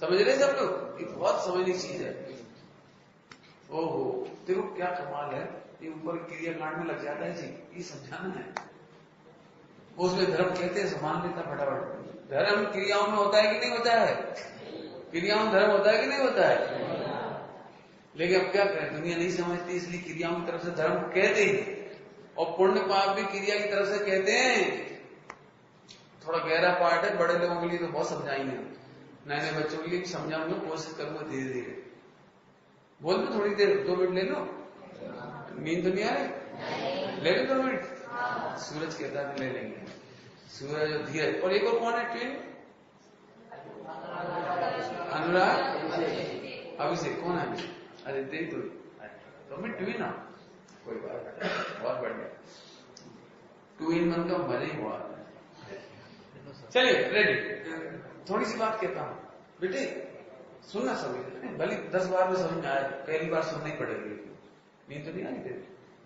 Speaker 4: समझ रहे सब लोग? ये बहुत समझनी चीज है। ओहो, देखो क्या कमाल है, ये ऊपर क्रियाकांड में लग जाता है जी, ये समझाना है। उसमें धर्म कहते हैं, समान लेता फटाफट। धर्म क्रियाओं में होता है कि नहीं होता है? क्रियाओं में धर्म होता है कि नहीं होता है? लेकिन अब क्या करें, दुनिया नहीं समझती, इसलिए क्रियाओं की तरफ से धर्म कहते ही, और पुण्य पाप भी क्रिया की तरफ से कहते हैं। थोड़ा गहरा पार्ट है, बड़े लोगों के लिए तो बहुत समझाएंगे, नए नए बच्चों के लिए समझाऊंगा, कोशिश करूंगा धीरे धीरे। बोल दो थोड़ी देर, 2 मिनट ले लो। नींद तो नहीं आ रही? ले लो 2 मिनट। सूरज कहता है ले लेंगे, सूरज और धीरज। और एक और कौन है ट्विन? अनुराग, अभिषेक। कौन है? अरे देख तो मैं ट्विन हूं, कोई बात नहीं, बहुत बढ़िया। ट्विन मन का मजा ही हुआ। चलिए रेडी। थोड़ी सी बात कहता हूं बेटे, सुनना समझ, भले 10 बार में समझ में आए, पहली बार सुननी पड़ेगी। नींद तो नहीं आई तेरी?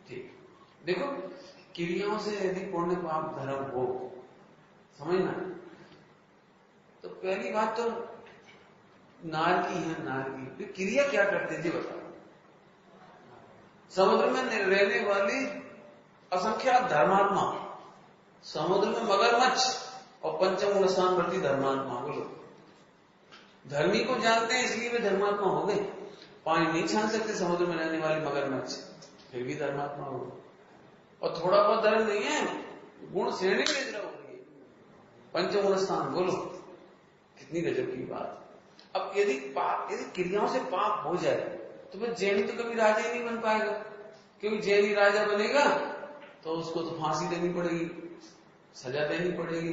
Speaker 4: ठीक। देखो, क्रियाओं से यदि पुण्य पाप धर्म हो, समझना, तो पहली बात तो नारकी है, नारकी। क्रिया क्या करते जी बताओ? समुद्र में रहने वाली असंख्यात धर्मात्मा, समुद्र में मगरमच्छ और पंचम स्थानवर्ती धर्मात्मा। बोलो, धर्मी को जानते हैं इसलिए वे धर्मात्मा हो गए। पानी नहीं छान सकते समुद्र में रहने वाले मगरमच्छ, फिर भी धर्मात्मा हो गए। और थोड़ा बहुत धर्म नहीं है, गुण श्रेणी में इतना हो गई, पंचम स्थान। बोलो, कितनी गजब की बात। अब यदि क्रियाओं से पाप हो जाए तो फिर जैनी तो कभी राजा ही नहीं बन पाएगा, क्योंकि जैनी राजा बनेगा तो उसको तो फांसी देनी पड़ेगी, सजा देनी पड़ेगी,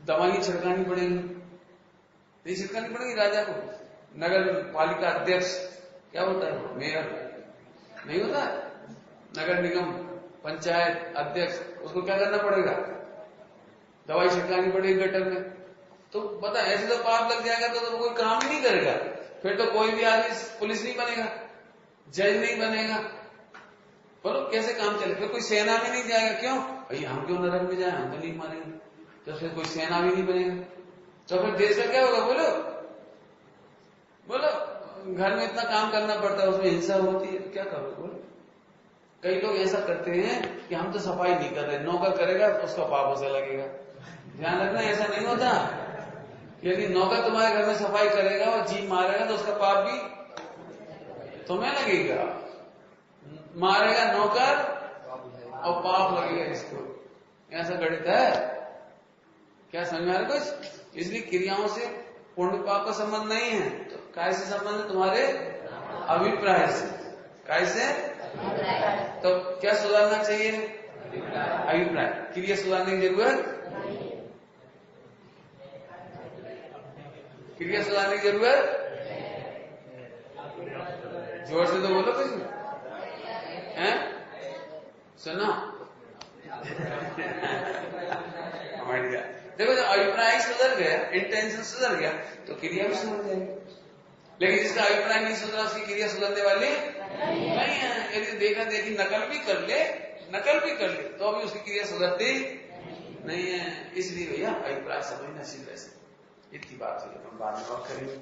Speaker 4: दवाई छिड़कानी पड़ेगी, नहीं छिड़कानी पड़ेगी राजा को। नगर पालिका अध्यक्ष क्या होता है? मेयर नहीं होता? नगर निगम पंचायत अध्यक्ष, उसको क्या करना पड़ेगा? दवाई छिड़कानी पड़ेगी गटर में। तो बता, ऐसे तो पाप लग जाएगा तो कोई काम ही नहीं करेगा, फिर तो कोई भी आदमी पुलिस नहीं बनेगा, जज नहीं बनेगा, बोलो कैसे काम चले? फिर कोई सेना भी नहीं जाएगा। क्यों भाई? हम क्यों नरक में जाए? हम तो नहीं मारेंगे। तो फिर कोई सेना भी नहीं बनेगा। तो फिर देश का क्या होगा? बोलो बोलो। घर में इतना काम करना पड़ता है, उसमें हिंसा होती है, क्या करोगे? बोलो। कई लोग ऐसा करते हैं कि हम तो सफाई नहीं कर रहे, नौकर करेगा तो उसका पाप उसे लगेगा। ध्यान रखना, ऐसा नहीं होता। यदि नौकर तुम्हारे घर में सफाई करेगा और जी मारेगा तो उसका पाप भी तुम्हें लगेगा। मारेगा नौकर और पाप लगेगा इसको। ऐसा गणित है क्या? समझ में आ रहा कुछ? इसलिए क्रियाओं से पुण्य पाप का संबंध नहीं है। तो काय से संबंध है? तुम्हारे अभिप्राय से। काय से? तो क्या सुधारना चाहिए? अभिप्राय। क्रिया सुधारने की जरूरत? क्रिया सुधारने की जरूरत? जोर से तो बोलो कुछ है। सुनो देखो, जब अभिप्राय सुधर गया, इंटेंशन सुधर गया, तो क्रिया भी सुधर जाएगी। लेकिन जिसका अभिप्राय नहीं सुधरा उसकी क्रिया सुधरने वाली नहीं है। यदि देखा देखी नकल भी कर ले तो भी उसकी क्रिया सुधरती नहीं है। इसलिए भैया अभिप्राय समझना सीधा से। इतनी बात है, हम बाद में बात करेंगे।